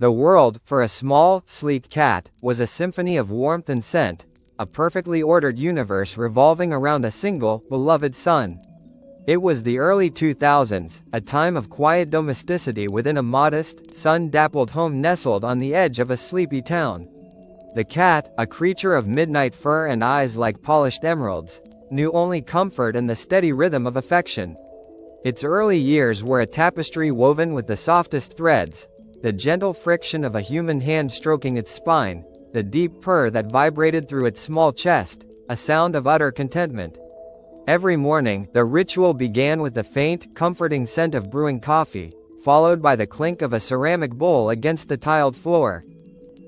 The world, for a small, sleek cat, was a symphony of warmth and scent, a perfectly ordered universe revolving around a single, beloved son. It was the early 2000s, a time of quiet domesticity within a modest, sun-dappled home nestled on the edge of a sleepy town. The cat, a creature of midnight fur and eyes like polished emeralds, knew only comfort and the steady rhythm of affection. Its early years were a tapestry woven with the softest threads, the gentle friction of a human hand stroking its spine, the deep purr that vibrated through its small chest, a sound of utter contentment. Every morning, the ritual began with the faint, comforting scent of brewing coffee, followed by the clink of a ceramic bowl against the tiled floor.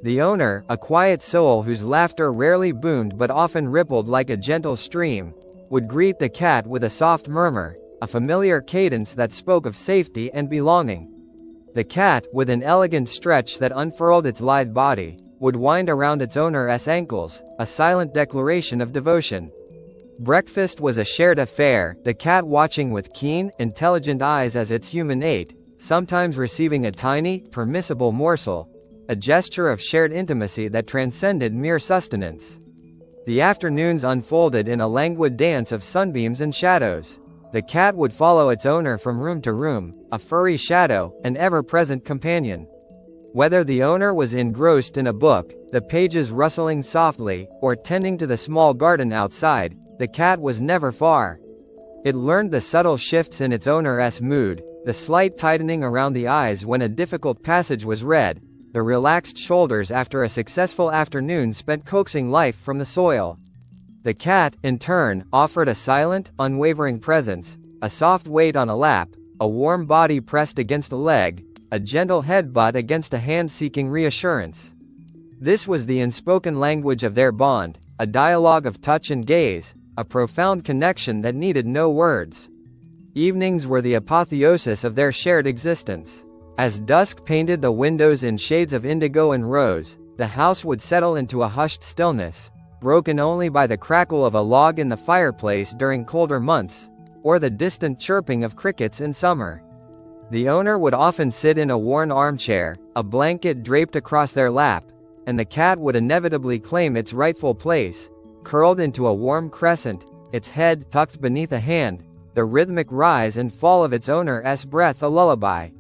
The owner, a quiet soul whose laughter rarely boomed but often rippled like a gentle stream, would greet the cat with a soft murmur, a familiar cadence that spoke of safety and belonging. The cat, with an elegant stretch that unfurled its lithe body, would wind around its owner's ankles, a silent declaration of devotion. Breakfast was a shared affair, the cat watching with keen, intelligent eyes as its human ate, sometimes receiving a tiny, permissible morsel, a gesture of shared intimacy that transcended mere sustenance. The afternoons unfolded in a languid dance of sunbeams and shadows. The cat would follow its owner from room to room, a furry shadow, an ever-present companion. Whether the owner was engrossed in a book, the pages rustling softly, or tending to the small garden outside, the cat was never far. It learned the subtle shifts in its owner's mood, the slight tightening around the eyes when a difficult passage was read, the relaxed shoulders after a successful afternoon spent coaxing life from the soil. The cat, in turn, offered a silent, unwavering presence, a soft weight on a lap, a warm body pressed against a leg, a gentle headbutt against a hand seeking reassurance. This was the unspoken language of their bond, a dialogue of touch and gaze, a profound connection that needed no words. Evenings were the apotheosis of their shared existence. As dusk painted the windows in shades of indigo and rose, the house would settle into a hushed stillness, broken only by the crackle of a log in the fireplace during colder months, or the distant chirping of crickets in summer. The owner would often sit in a worn armchair, a blanket draped across their lap, and the cat would inevitably claim its rightful place, curled into a warm crescent, its head tucked beneath a hand, the rhythmic rise and fall of its owner's breath a lullaby.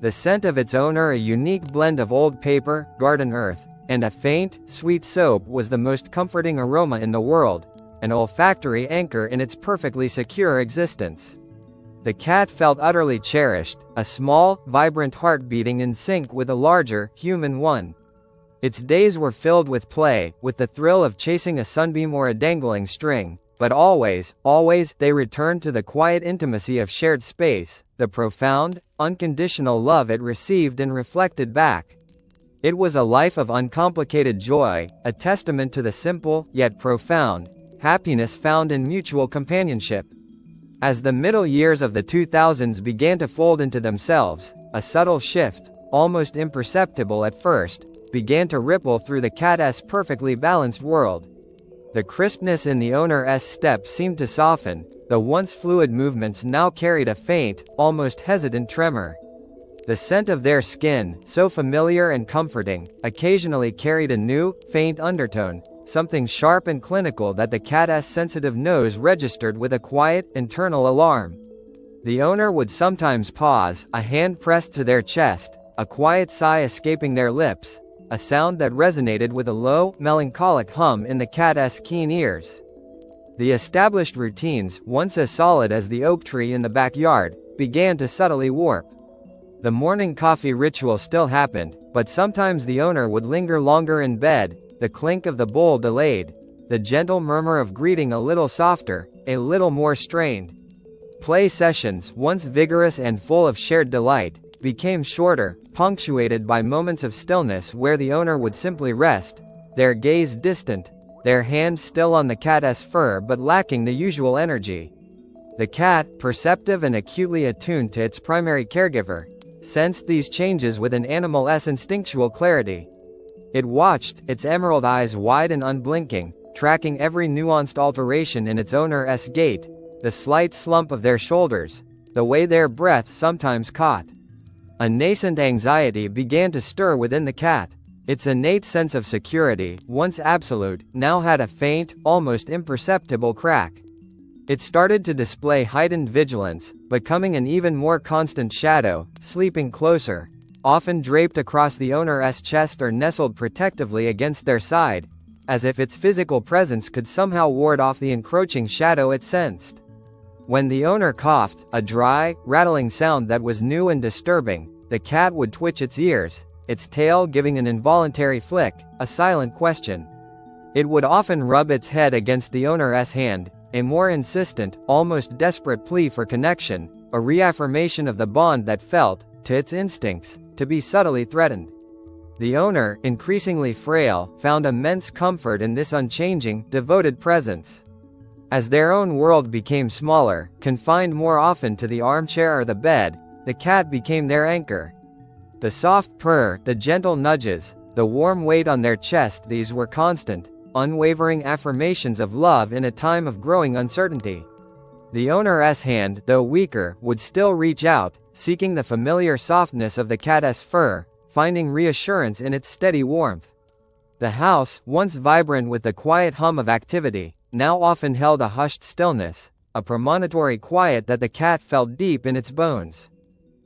The scent of its owner a unique blend of old paper, garden earth, and a faint, sweet soap was the most comforting aroma in the world, an olfactory anchor in its perfectly secure existence. The cat felt utterly cherished, a small, vibrant heart beating in sync with a larger, human one. Its days were filled with play, with the thrill of chasing a sunbeam or a dangling string, but always, they returned to the quiet intimacy of shared space, the profound, unconditional love it received and reflected back. It was a life of uncomplicated joy, a testament to the simple, yet profound, happiness found in mutual companionship. As the middle years of the 2000s began to fold into themselves, a subtle shift, almost imperceptible at first, began to ripple through the cat's perfectly balanced world. The crispness in the owner's step seemed to soften, the once fluid movements now carried a faint, almost hesitant tremor. The scent of their skin, so familiar and comforting, occasionally carried a new, faint undertone, something sharp and clinical that the cat's sensitive nose registered with a quiet, internal alarm. The owner would sometimes pause, a hand pressed to their chest, a quiet sigh escaping their lips, a sound that resonated with a low, melancholic hum in the cat's keen ears. The established routines, once as solid as the oak tree in the backyard, began to subtly warp. The morning coffee ritual still happened, but sometimes the owner would linger longer in bed, the clink of the bowl delayed, the gentle murmur of greeting a little softer, a little more strained. Play sessions, once vigorous and full of shared delight, became shorter, punctuated by moments of stillness where the owner would simply rest, their gaze distant, their hands still on the cat's fur but lacking the usual energy. The cat, perceptive and acutely attuned to its primary caregiver, sensed these changes with an animal's instinctual clarity. It watched, its emerald eyes wide and unblinking, tracking every nuanced alteration in its owner's gait, the slight slump of their shoulders, the way their breath sometimes caught. A nascent anxiety began to stir within the cat. Its innate sense of security, once absolute, now had a faint, almost imperceptible crack. It started to display heightened vigilance, becoming an even more constant shadow, sleeping closer, often draped across the owner's chest or nestled protectively against their side, as if its physical presence could somehow ward off the encroaching shadow it sensed. When the owner coughed, a dry, rattling sound that was new and disturbing, the cat would twitch its ears, its tail giving an involuntary flick, a silent question. It would often rub its head against the owner's hand, a more insistent, almost desperate plea for connection, a reaffirmation of the bond that felt, to its instincts, to be subtly threatened. The owner, increasingly frail, found immense comfort in this unchanging, devoted presence. As their own world became smaller, confined more often to the armchair or the bed, the cat became their anchor. The soft purr, the gentle nudges, the warm weight on their chest, these were constant, unwavering affirmations of love in a time of growing uncertainty. The owner's hand, though weaker, would still reach out, seeking the familiar softness of the cat's fur, finding reassurance in its steady warmth. The house, once vibrant with the quiet hum of activity, now often held a hushed stillness, a premonitory quiet that the cat felt deep in its bones.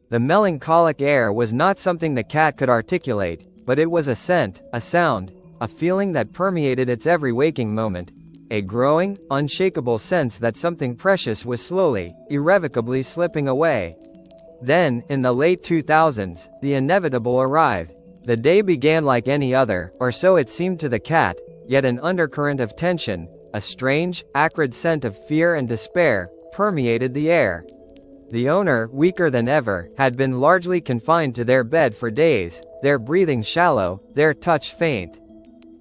The melancholic air was not something the cat could articulate, but it was a scent, a sound, a feeling that permeated its every waking moment, a growing, unshakable sense that something precious was slowly, irrevocably slipping away. Then, in the late 2000s, the inevitable arrived. The day began like any other, or so it seemed to the cat, yet an undercurrent of tension, a strange, acrid scent of fear and despair, permeated the air. The owner, weaker than ever, had been largely confined to their bed for days, their breathing shallow, their touch faint.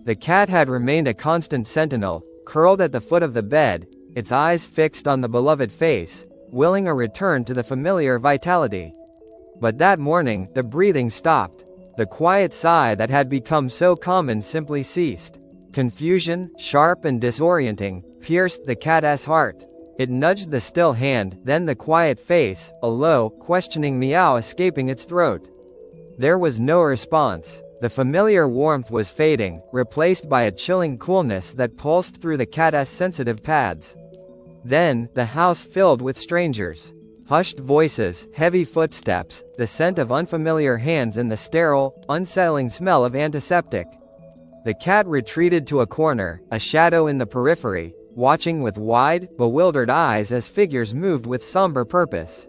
The cat had remained a constant sentinel, curled at the foot of the bed, its eyes fixed on the beloved face, willing a return to the familiar vitality. But that morning, the breathing stopped. The quiet sigh that had become so common simply ceased. Confusion, sharp and disorienting, pierced the cat's heart. It nudged the still hand, then the quiet face, a low, questioning meow escaping its throat. There was no response. The familiar warmth was fading, replaced by a chilling coolness that pulsed through the cat's sensitive pads. Then, the house filled with strangers. Hushed voices, heavy footsteps, the scent of unfamiliar hands and the sterile, unsettling smell of antiseptic. The cat retreated to a corner, a shadow in the periphery, watching with wide, bewildered eyes as figures moved with somber purpose.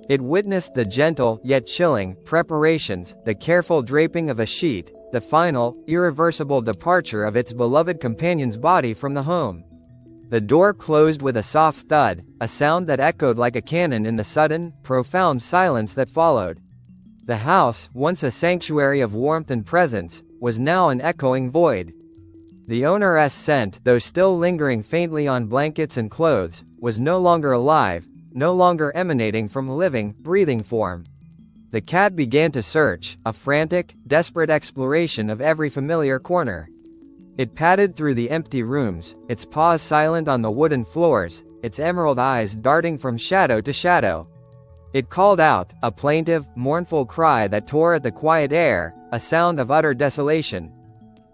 It witnessed the gentle, yet chilling, preparations, the careful draping of a sheet, the final, irreversible departure of its beloved companion's body from the home. The door closed with a soft thud, a sound that echoed like a cannon in the sudden, profound silence that followed. The house, once a sanctuary of warmth and presence, was now an echoing void. The owner's scent, though still lingering faintly on blankets and clothes, was no longer alive, no longer emanating from living, breathing form. The cat began to search, a frantic, desperate exploration of every familiar corner. It padded through the empty rooms, its paws silent on the wooden floors, its emerald eyes darting from shadow to shadow. It called out, a plaintive, mournful cry that tore at the quiet air, a sound of utter desolation.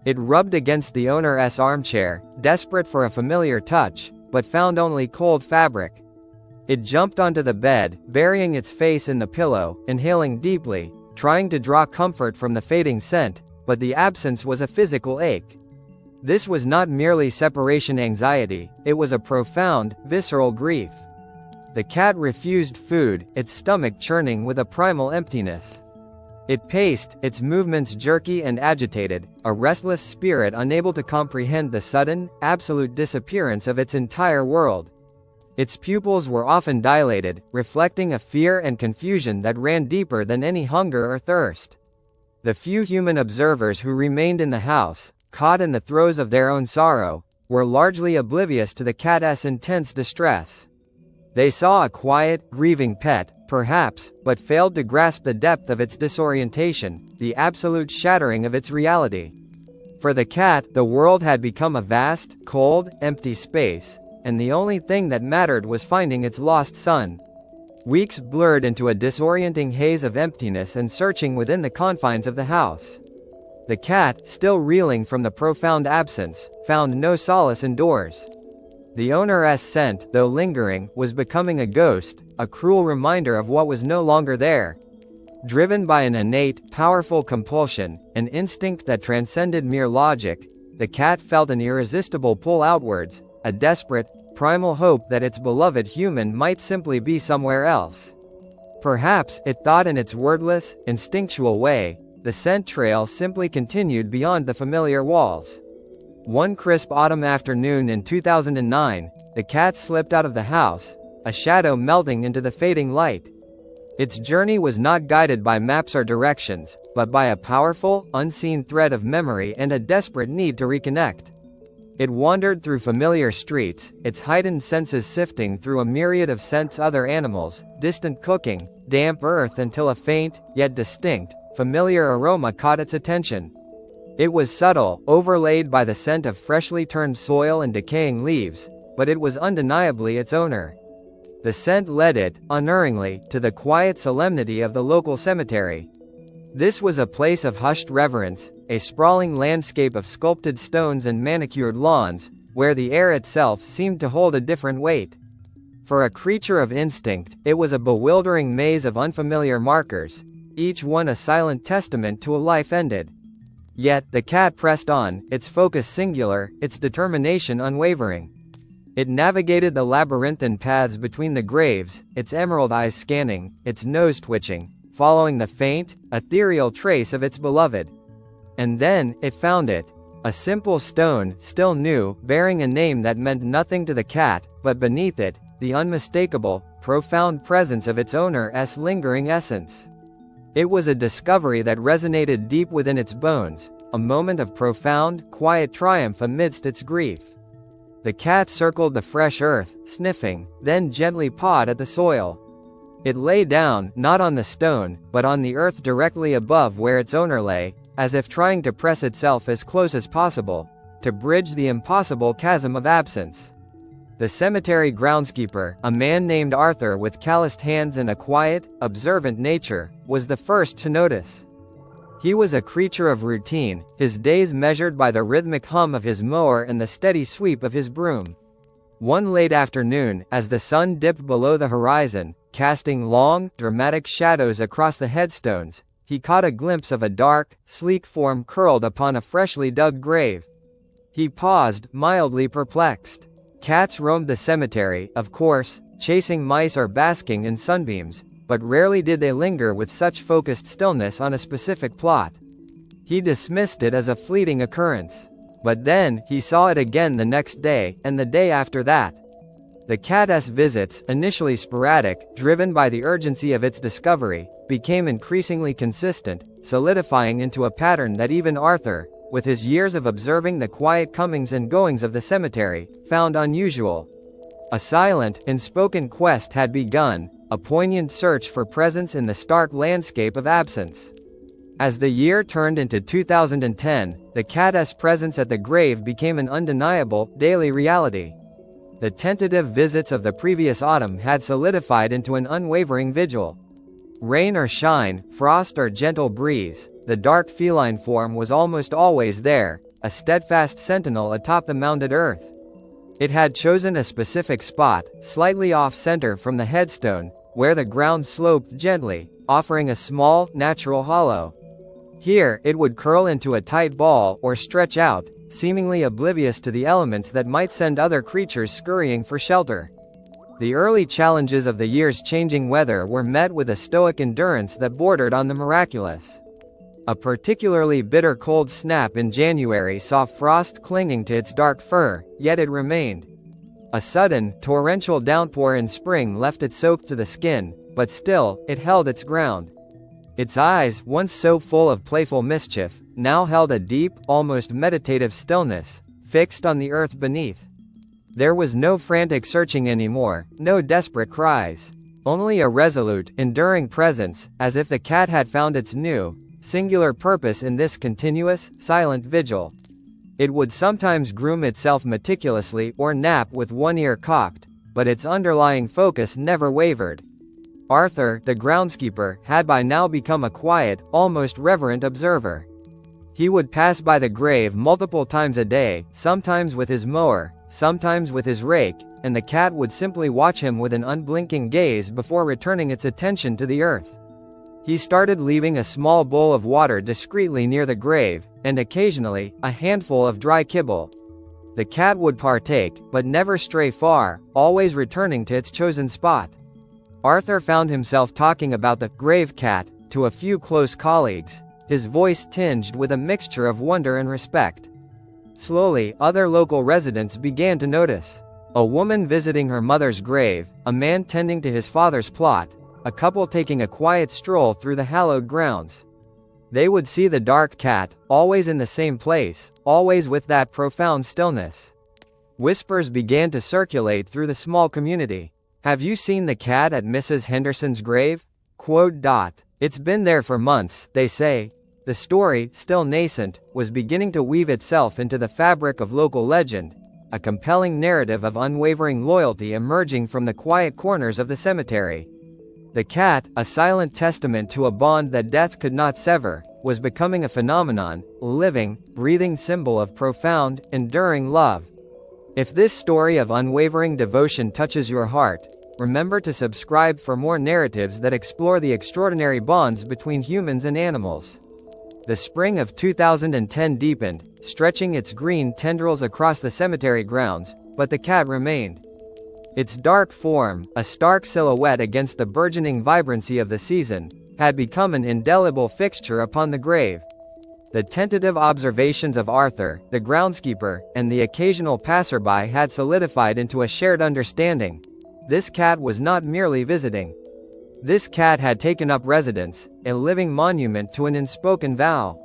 It rubbed against the owner's armchair, desperate for a familiar touch, but found only cold fabric. It jumped onto the bed, burying its face in the pillow, inhaling deeply, trying to draw comfort from the fading scent, but the absence was a physical ache. This was not merely separation anxiety, it was a profound, visceral grief. The cat refused food, its stomach churning with a primal emptiness. It paced, its movements jerky and agitated, a restless spirit unable to comprehend the sudden, absolute disappearance of its entire world. Its pupils were often dilated, reflecting a fear and confusion that ran deeper than any hunger or thirst. The few human observers who remained in the house, caught in the throes of their own sorrow, were largely oblivious to the cat's intense distress. They saw a quiet, grieving pet, perhaps, but failed to grasp the depth of its disorientation, the absolute shattering of its reality. For the cat, the world had become a vast, cold, empty space, and the only thing that mattered was finding its lost son. Weeks blurred into a disorienting haze of emptiness and searching within the confines of the house. The cat, still reeling from the profound absence, found no solace indoors. The owner's scent, though lingering, was becoming a ghost, a cruel reminder of what was no longer there. Driven by an innate, powerful compulsion, an instinct that transcended mere logic, the cat felt an irresistible pull outwards, a desperate, primal hope that its beloved human might simply be somewhere else. Perhaps, it thought in its wordless, instinctual way, the scent trail simply continued beyond the familiar walls. One crisp autumn afternoon in 2009, the cat slipped out of the house, a shadow melting into the fading light. Its journey was not guided by maps or directions, but by a powerful, unseen thread of memory and a desperate need to reconnect. It wandered through familiar streets, its heightened senses sifting through a myriad of scents, other animals, distant cooking, damp earth, until a faint, yet distinct, familiar aroma caught its attention. It was subtle, overlaid by the scent of freshly turned soil and decaying leaves, but it was undeniably its owner. The scent led it, unerringly, to the quiet solemnity of the local cemetery. This was a place of hushed reverence, a sprawling landscape of sculpted stones and manicured lawns, where the air itself seemed to hold a different weight. For a creature of instinct, it was a bewildering maze of unfamiliar markers, each one a silent testament to a life ended. Yet, the cat pressed on, its focus singular, its determination unwavering. It navigated the labyrinthine paths between the graves, its emerald eyes scanning, its nose twitching, following the faint, ethereal trace of its beloved. And then, it found it. A simple stone, still new, bearing a name that meant nothing to the cat, but beneath it, the unmistakable, profound presence of its owner's lingering essence. It was a discovery that resonated deep within its bones, a moment of profound, quiet triumph amidst its grief. The cat circled the fresh earth, sniffing, then gently pawed at the soil. It lay down, not on the stone, but on the earth directly above where its owner lay, as if trying to press itself as close as possible, to bridge the impossible chasm of absence. The cemetery groundskeeper, a man named Arthur with calloused hands and a quiet, observant nature, was the first to notice. He was a creature of routine, his days measured by the rhythmic hum of his mower and the steady sweep of his broom. One late afternoon, as the sun dipped below the horizon, casting long, dramatic shadows across the headstones, he caught a glimpse of a dark, sleek form curled upon a freshly dug grave. He paused, mildly perplexed. Cats roamed the cemetery, of course, chasing mice or basking in sunbeams, but rarely did they linger with such focused stillness on a specific plot. He dismissed it as a fleeting occurrence. But then, he saw it again the next day, and the day after that. The cat's visits, initially sporadic, driven by the urgency of its discovery, became increasingly consistent, solidifying into a pattern that even Arthur, with his years of observing the quiet comings and goings of the cemetery, found unusual. A silent, unspoken quest had begun, a poignant search for presence in the stark landscape of absence. As the year turned into 2010, the cat's presence at the grave became an undeniable, daily reality. The tentative visits of the previous autumn had solidified into an unwavering vigil. Rain or shine, frost or gentle breeze, the dark feline form was almost always there, a steadfast sentinel atop the mounded earth. It had chosen a specific spot, slightly off-center from the headstone, where the ground sloped gently, offering a small, natural hollow. Here, it would curl into a tight ball or stretch out, seemingly oblivious to the elements that might send other creatures scurrying for shelter. The early challenges of the year's changing weather were met with a stoic endurance that bordered on the miraculous. A particularly bitter cold snap in January saw frost clinging to its dark fur, yet it remained. A sudden, torrential downpour in spring left it soaked to the skin, but still, it held its ground. Its eyes, once so full of playful mischief, now held a deep, almost meditative stillness, fixed on the earth beneath. There was no frantic searching anymore, no desperate cries. Only a resolute, enduring presence, as if the cat had found its new, singular purpose in this continuous, silent vigil. It would sometimes groom itself meticulously or nap with one ear cocked, but its underlying focus never wavered. Arthur, the groundskeeper, had by now become a quiet, almost reverent observer. He would pass by the grave multiple times a day, sometimes with his mower, sometimes with his rake, and the cat would simply watch him with an unblinking gaze before returning its attention to the earth. He started leaving a small bowl of water discreetly near the grave, and occasionally, a handful of dry kibble. The cat would partake, but never stray far, always returning to its chosen spot. Arthur found himself talking about the grave cat to a few close colleagues, his voice tinged with a mixture of wonder and respect. Slowly, other local residents began to notice. A woman visiting her mother's grave, a man tending to his father's plot, a couple taking a quiet stroll through the hallowed grounds. They would see the dark cat, always in the same place, always with that profound stillness. Whispers began to circulate through the small community. "Have you seen the cat at Mrs. Henderson's grave? It's been there for months, they say." The story, still nascent, was beginning to weave itself into the fabric of local legend, a compelling narrative of unwavering loyalty emerging from the quiet corners of the cemetery. The cat, a silent testament to a bond that death could not sever, was becoming a phenomenon, a living, breathing symbol of profound, enduring love. If this story of unwavering devotion touches your heart, remember to subscribe for more narratives that explore the extraordinary bonds between humans and animals. The spring of 2010 deepened, stretching its green tendrils across the cemetery grounds, but the cat remained. Its dark form, a stark silhouette against the burgeoning vibrancy of the season, had become an indelible fixture upon the grave. The tentative observations of Arthur, the groundskeeper, and the occasional passerby had solidified into a shared understanding. This cat was not merely visiting. This cat had taken up residence, a living monument to an unspoken vow.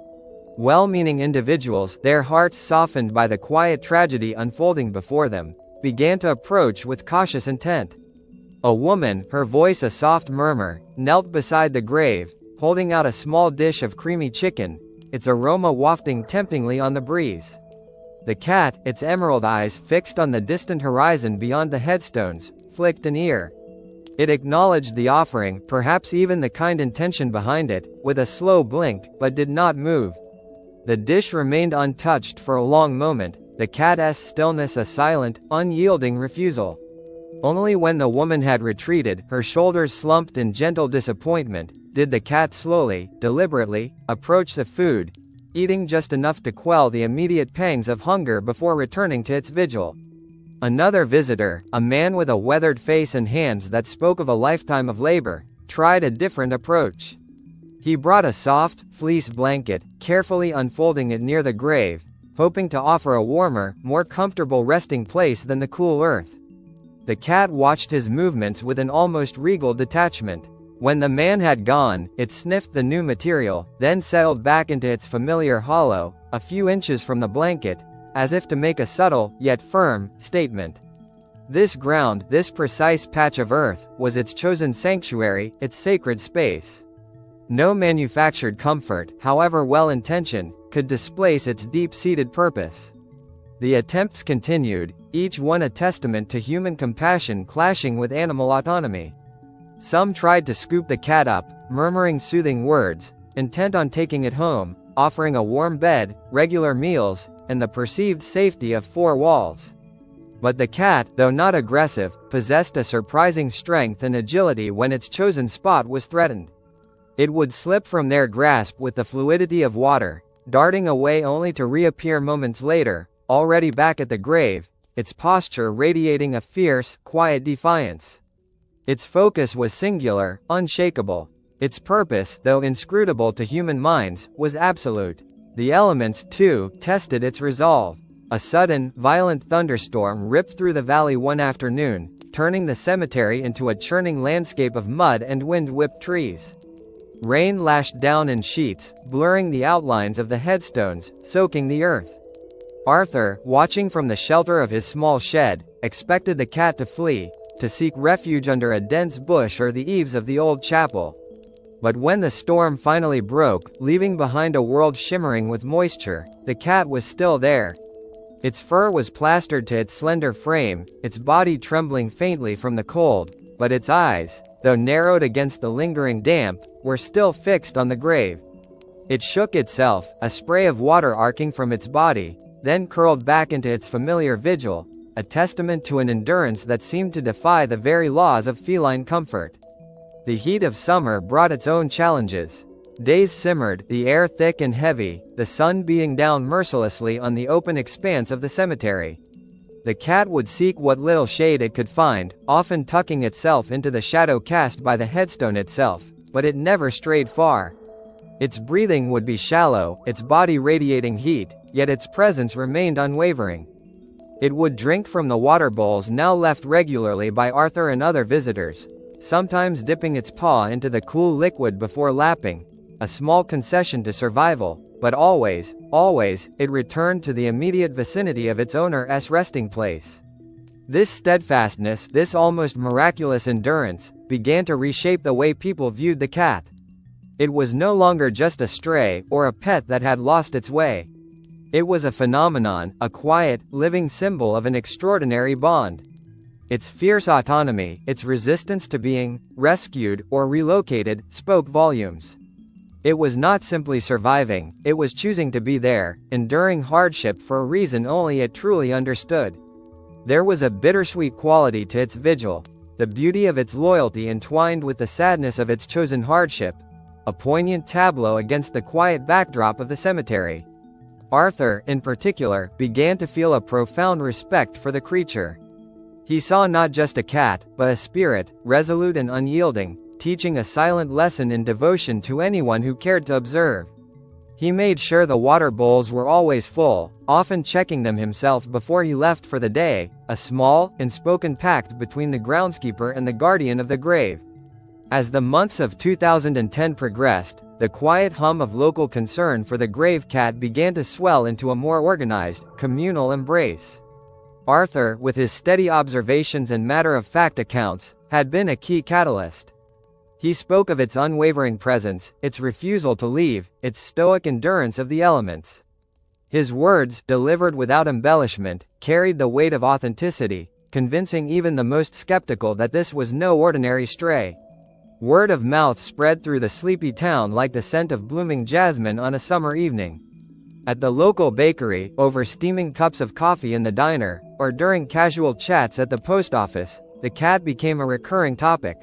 Well-meaning individuals, their hearts softened by the quiet tragedy unfolding before them, began to approach with cautious intent. A woman, her voice a soft murmur, knelt beside the grave, holding out a small dish of creamy chicken, its aroma wafting temptingly on the breeze. The cat, its emerald eyes fixed on the distant horizon beyond the headstones, flicked an ear. It acknowledged the offering, perhaps even the kind intention behind it, with a slow blink, but did not move. The dish remained untouched for a long moment, the cat's stillness a silent, unyielding refusal. Only when the woman had retreated, her shoulders slumped in gentle disappointment, did the cat slowly, deliberately, approach the food, eating just enough to quell the immediate pangs of hunger before returning to its vigil. Another visitor, a man with a weathered face and hands that spoke of a lifetime of labor, tried a different approach. He brought a soft, fleece blanket, carefully unfolding it near the grave, hoping to offer a warmer, more comfortable resting place than the cool earth. The cat watched his movements with an almost regal detachment. When the man had gone, it sniffed the new material, then settled back into its familiar hollow, a few inches from the blanket, as if to make a subtle, yet firm, statement. This ground, this precise patch of earth, was its chosen sanctuary, its sacred space. No manufactured comfort, however well-intentioned, could displace its deep-seated purpose. The attempts continued, each one a testament to human compassion clashing with animal autonomy. Some tried to scoop the cat up, murmuring soothing words, intent on taking it home, offering a warm bed, regular meals, and the perceived safety of four walls. But the cat, though not aggressive, possessed a surprising strength and agility when its chosen spot was threatened. It would slip from their grasp with the fluidity of water, darting away only to reappear moments later, already back at the grave, its posture radiating a fierce, quiet defiance. Its focus was singular, unshakable. Its purpose, though inscrutable to human minds, was absolute. The elements, too, tested its resolve. A sudden, violent thunderstorm ripped through the valley one afternoon, turning the cemetery into a churning landscape of mud and wind-whipped trees. Rain lashed down in sheets, blurring the outlines of the headstones, soaking the earth. Arthur, watching from the shelter of his small shed, expected the cat to flee, to seek refuge under a dense bush or the eaves of the old chapel. But when the storm finally broke, leaving behind a world shimmering with moisture, the cat was still there. Its fur was plastered to its slender frame, its body trembling faintly from the cold, but its eyes, though narrowed against the lingering damp, were still fixed on the grave. It shook itself, a spray of water arcing from its body, then curled back into its familiar vigil, a testament to an endurance that seemed to defy the very laws of feline comfort. The heat of summer brought its own challenges. Days simmered, the air thick and heavy, the sun beating down mercilessly on the open expanse of the cemetery. The cat would seek what little shade it could find, often tucking itself into the shadow cast by the headstone itself, but it never strayed far. Its breathing would be shallow, its body radiating heat, yet its presence remained unwavering. It would drink from the water bowls now left regularly by Arthur and other visitors, sometimes dipping its paw into the cool liquid before lapping, a small concession to survival, but always, it returned to the immediate vicinity of its owner's resting place. This steadfastness, this almost miraculous endurance, began to reshape the way people viewed the cat. It was no longer just a stray, or a pet that had lost its way. It was a phenomenon, a quiet, living symbol of an extraordinary bond. Its fierce autonomy, its resistance to being rescued or relocated, spoke volumes. It was not simply surviving, it was choosing to be there, enduring hardship for a reason only it truly understood. There was a bittersweet quality to its vigil, the beauty of its loyalty entwined with the sadness of its chosen hardship, a poignant tableau against the quiet backdrop of the cemetery. Arthur, in particular, began to feel a profound respect for the creature. He saw not just a cat, but a spirit, resolute and unyielding, teaching a silent lesson in devotion to anyone who cared to observe. He made sure the water bowls were always full, often checking them himself before he left for the day, a small, unspoken pact between the groundskeeper and the guardian of the grave. As the months of 2010 progressed, the quiet hum of local concern for the grave cat began to swell into a more organized, communal embrace. Arthur, with his steady observations and matter-of-fact accounts, had been a key catalyst. He spoke of its unwavering presence, its refusal to leave, its stoic endurance of the elements. His words, delivered without embellishment, carried the weight of authenticity, convincing even the most skeptical that this was no ordinary stray. Word of mouth spread through the sleepy town like the scent of blooming jasmine on a summer evening. At the local bakery, over steaming cups of coffee in the diner, or during casual chats at the post office, the cat became a recurring topic.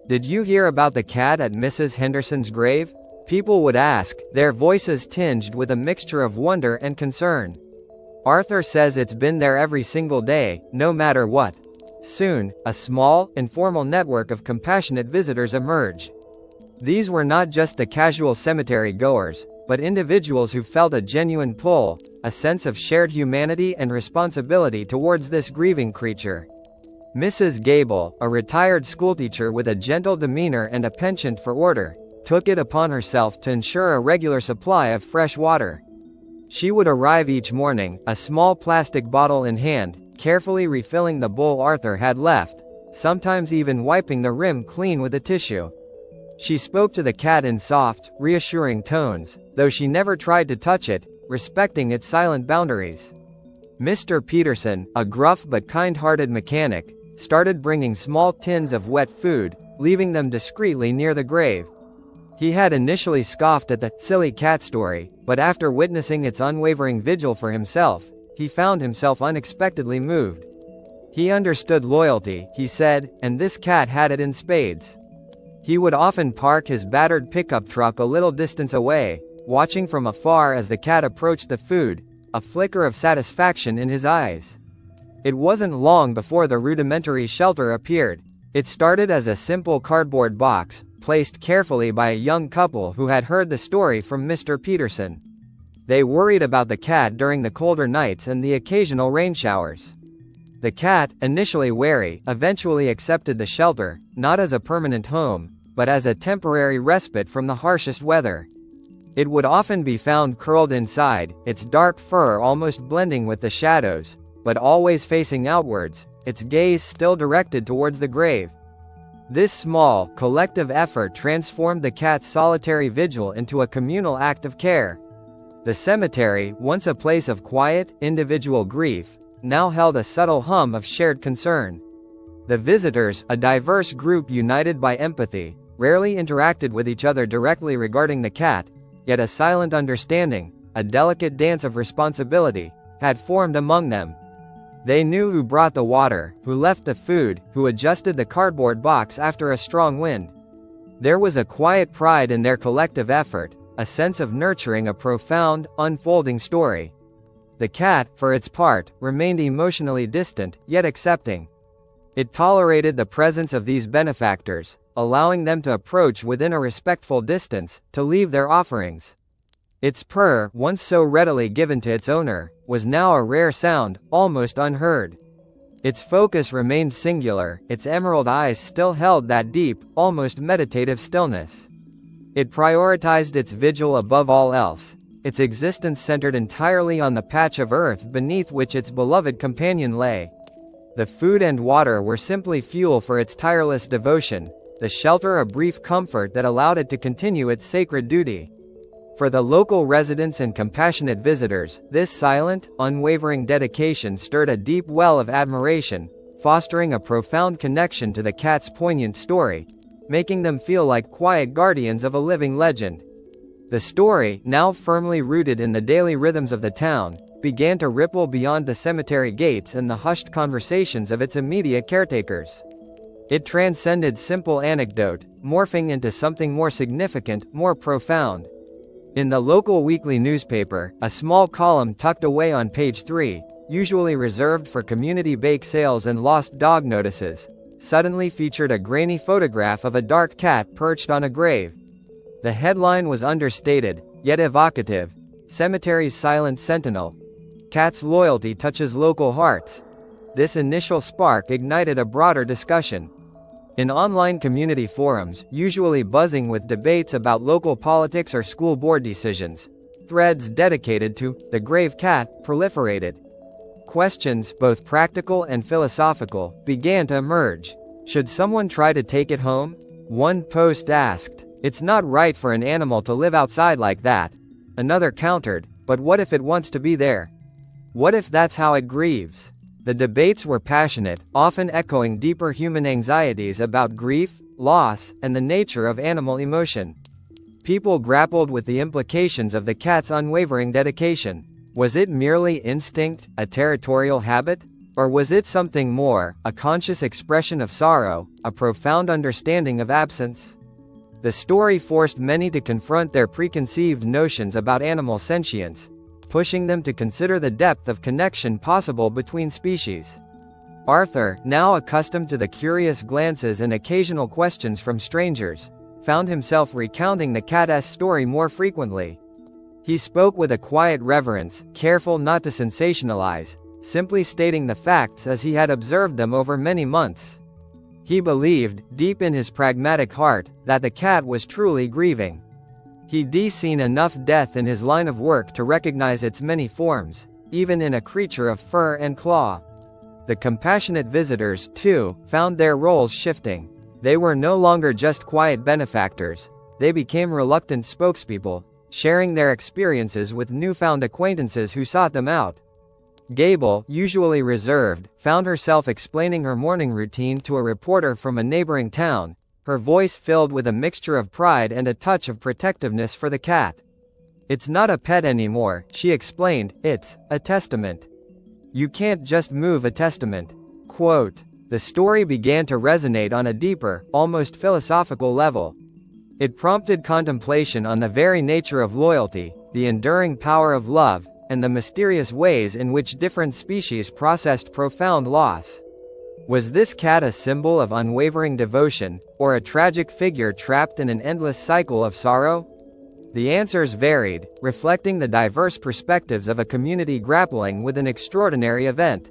"Did you hear about the cat at Mrs. Henderson's grave?" People would ask, their voices tinged with a mixture of wonder and concern. Arthur says it's been there every single day, no matter what. Soon, a small, informal network of compassionate visitors emerged. These were not just the casual cemetery goers, but individuals who felt a genuine pull, a sense of shared humanity and responsibility towards this grieving creature. Mrs. Gable, a retired schoolteacher with a gentle demeanor and a penchant for order, took it upon herself to ensure a regular supply of fresh water. She would arrive each morning, a small plastic bottle in hand, carefully refilling the bowl Arthur had left, sometimes even wiping the rim clean with a tissue. She spoke to the cat in soft, reassuring tones, though she never tried to touch it, respecting its silent boundaries. Mr. Peterson, a gruff but kind-hearted mechanic, started bringing small tins of wet food, leaving them discreetly near the grave. He had initially scoffed at the silly cat story, but after witnessing its unwavering vigil for himself, he found himself unexpectedly moved. He understood loyalty, he said, and this cat had it in spades. He would often park his battered pickup truck a little distance away, watching from afar as the cat approached the food, a flicker of satisfaction in his eyes. It wasn't long before the rudimentary shelter appeared. It started as a simple cardboard box, placed carefully by a young couple who had heard the story from Mr. Peterson. They worried about the cat during the colder nights and the occasional rain showers. The cat, initially wary, eventually accepted the shelter, not as a permanent home, but as a temporary respite from the harshest weather. It would often be found curled inside, its dark fur almost blending with the shadows, but always facing outwards, its gaze still directed towards the grave. This small, collective effort transformed the cat's solitary vigil into a communal act of care. The cemetery, once a place of quiet, individual grief, now held a subtle hum of shared concern. The visitors, a diverse group united by empathy, rarely interacted with each other directly regarding the cat, yet a silent understanding, a delicate dance of responsibility, had formed among them. They knew who brought the water, who left the food, who adjusted the cardboard box after a strong wind. There was a quiet pride in their collective effort, a sense of nurturing a profound, unfolding story. The cat, for its part, remained emotionally distant, yet accepting. It tolerated the presence of these benefactors, allowing them to approach within a respectful distance, to leave their offerings. Its purr, once so readily given to its owner, was now a rare sound, almost unheard. Its focus remained singular, its emerald eyes still held that deep, almost meditative stillness. It prioritized its vigil above all else, its existence centered entirely on the patch of earth beneath which its beloved companion lay. The food and water were simply fuel for its tireless devotion, the shelter a brief comfort that allowed it to continue its sacred duty. For the local residents and compassionate visitors, this silent, unwavering dedication stirred a deep well of admiration, fostering a profound connection to the cat's poignant story, making them feel like quiet guardians of a living legend. The story, now firmly rooted in the daily rhythms of the town, began to ripple beyond the cemetery gates and the hushed conversations of its immediate caretakers. It transcended simple anecdote, morphing into something more significant, more profound. In the local weekly newspaper, a small column tucked away on page 3, usually reserved for community bake sales and lost dog notices, suddenly featured a grainy photograph of a dark cat perched on a grave. The headline was understated, yet evocative: "Cemetery's Silent Sentinel. Cat's loyalty touches local hearts." This initial spark ignited a broader discussion. In online community forums, usually buzzing with debates about local politics or school board decisions, threads dedicated to the grave cat proliferated. Questions, both practical and philosophical, began to emerge. Should someone try to take it home? One post asked. It's not right for an animal to live outside like that. Another countered, but what if it wants to be there? What if that's how it grieves? The debates were passionate, often echoing deeper human anxieties about grief, loss, and the nature of animal emotion. People grappled with the implications of the cat's unwavering dedication. Was it merely instinct, a territorial habit? Or was it something more, a conscious expression of sorrow, a profound understanding of absence? The story forced many to confront their preconceived notions about animal sentience, pushing them to consider the depth of connection possible between species. Arthur, now accustomed to the curious glances and occasional questions from strangers, found himself recounting the cat's story more frequently. He spoke with a quiet reverence, careful not to sensationalize, simply stating the facts as he had observed them over many months. He believed, deep in his pragmatic heart, that the cat was truly grieving. He'd seen enough death in his line of work to recognize its many forms, even in a creature of fur and claw. The compassionate visitors, too, found their roles shifting. They were no longer just quiet benefactors, they became reluctant spokespeople, sharing their experiences with newfound acquaintances who sought them out. Gable, usually reserved, found herself explaining her morning routine to a reporter from a neighboring town, her voice filled with a mixture of pride and a touch of protectiveness for the cat. "It's not a pet anymore," she explained, "it's a testament. You can't just move a testament." Quote. The story began to resonate on a deeper, almost philosophical level. It prompted contemplation on the very nature of loyalty, the enduring power of love, and the mysterious ways in which different species processed profound loss. Was this cat a symbol of unwavering devotion, or a tragic figure trapped in an endless cycle of sorrow? The answers varied, reflecting the diverse perspectives of a community grappling with an extraordinary event.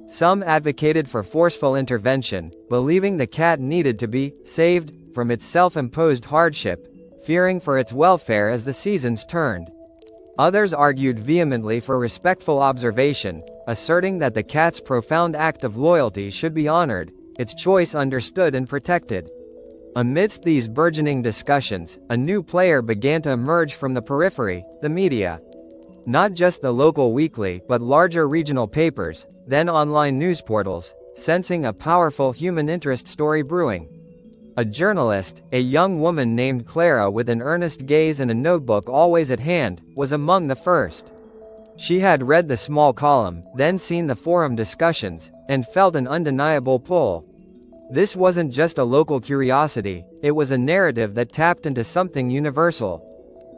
Some advocated for forceful intervention, believing the cat needed to be saved from its self-imposed hardship, fearing for its welfare as the seasons turned. Others argued vehemently for respectful observation, asserting that the cat's profound act of loyalty should be honored, its choice understood and protected. Amidst these burgeoning discussions, a new player began to emerge from the periphery: the media. Not just the local weekly, but larger regional papers, then online news portals, sensing a powerful human interest story brewing. A journalist, a young woman named Clara with an earnest gaze and a notebook always at hand, was among the first. She had read the small column, then seen the forum discussions, and felt an undeniable pull. This wasn't just a local curiosity, it was a narrative that tapped into something universal.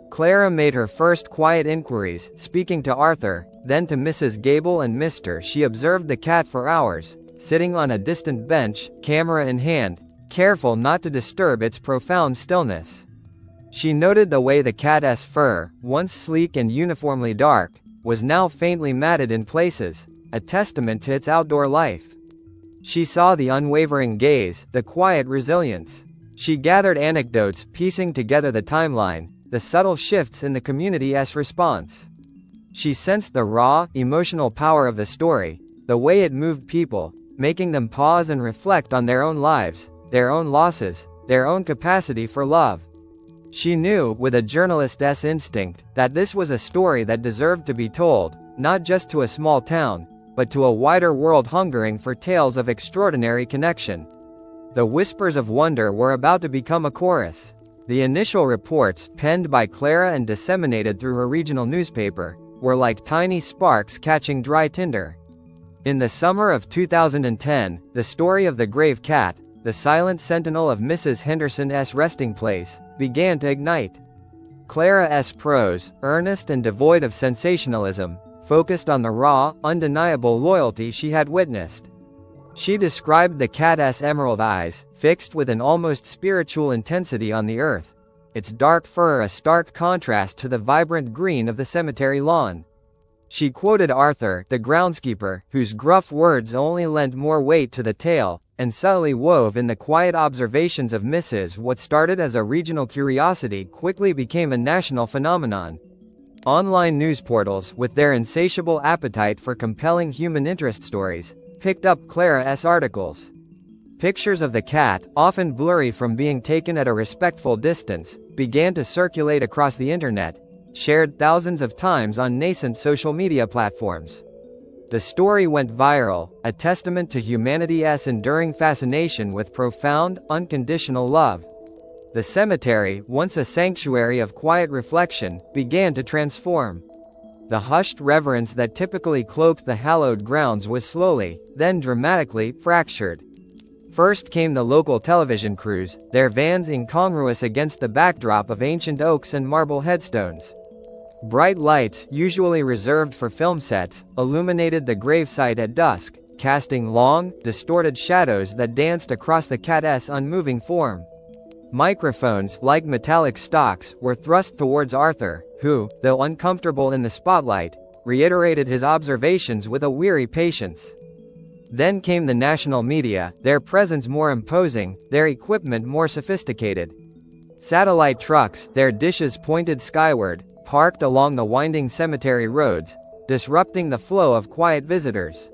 Clara made her first quiet inquiries, speaking to Arthur, then to Mrs. Gable and Mr. She observed the cat for hours, sitting on a distant bench, camera in hand, careful not to disturb its profound stillness. She noted the way the cat's fur, once sleek and uniformly dark, was now faintly matted in places, a testament to its outdoor life. She saw the unwavering gaze, the quiet resilience. She gathered anecdotes, piecing together the timeline, the subtle shifts in the community's response. She sensed the raw, emotional power of the story, the way it moved people, making them pause and reflect on their own lives, their own losses, their own capacity for love. She knew, with a journalist's instinct, that this was a story that deserved to be told, not just to a small town, but to a wider world hungering for tales of extraordinary connection. The whispers of wonder were about to become a chorus. The initial reports, penned by Clara and disseminated through her regional newspaper, were like tiny sparks catching dry tinder. In the summer of 2010, the story of the grave cat, the silent sentinel of Mrs. Henderson's resting place, began to ignite. Clara's prose, earnest and devoid of sensationalism, focused on the raw, undeniable loyalty she had witnessed. She described the cat's emerald eyes, fixed with an almost spiritual intensity on the earth, its dark fur a stark contrast to the vibrant green of the cemetery lawn. She quoted Arthur, the groundskeeper, whose gruff words only lent more weight to the tale, and subtly wove in the quiet observations of Mrs. What started as a regional curiosity quickly became a national phenomenon. Online news portals, with their insatiable appetite for compelling human interest stories, picked up Clara's articles. Pictures of the cat, often blurry from being taken at a respectful distance, began to circulate across the internet, shared thousands of times on nascent social media platforms. The story went viral, a testament to humanity's enduring fascination with profound, unconditional love. The cemetery, once a sanctuary of quiet reflection, began to transform. The hushed reverence that typically cloaked the hallowed grounds was slowly, then dramatically, fractured. First came the local television crews, their vans incongruous against the backdrop of ancient oaks and marble headstones. Bright lights, usually reserved for film sets, illuminated the gravesite at dusk, casting long, distorted shadows that danced across the cat's unmoving form. Microphones, like metallic stalks, were thrust towards Arthur, who, though uncomfortable in the spotlight, reiterated his observations with a weary patience. Then came the national media, their presence more imposing, their equipment more sophisticated. Satellite trucks, their dishes pointed skyward, parked along the winding cemetery roads, disrupting the flow of quiet visitors.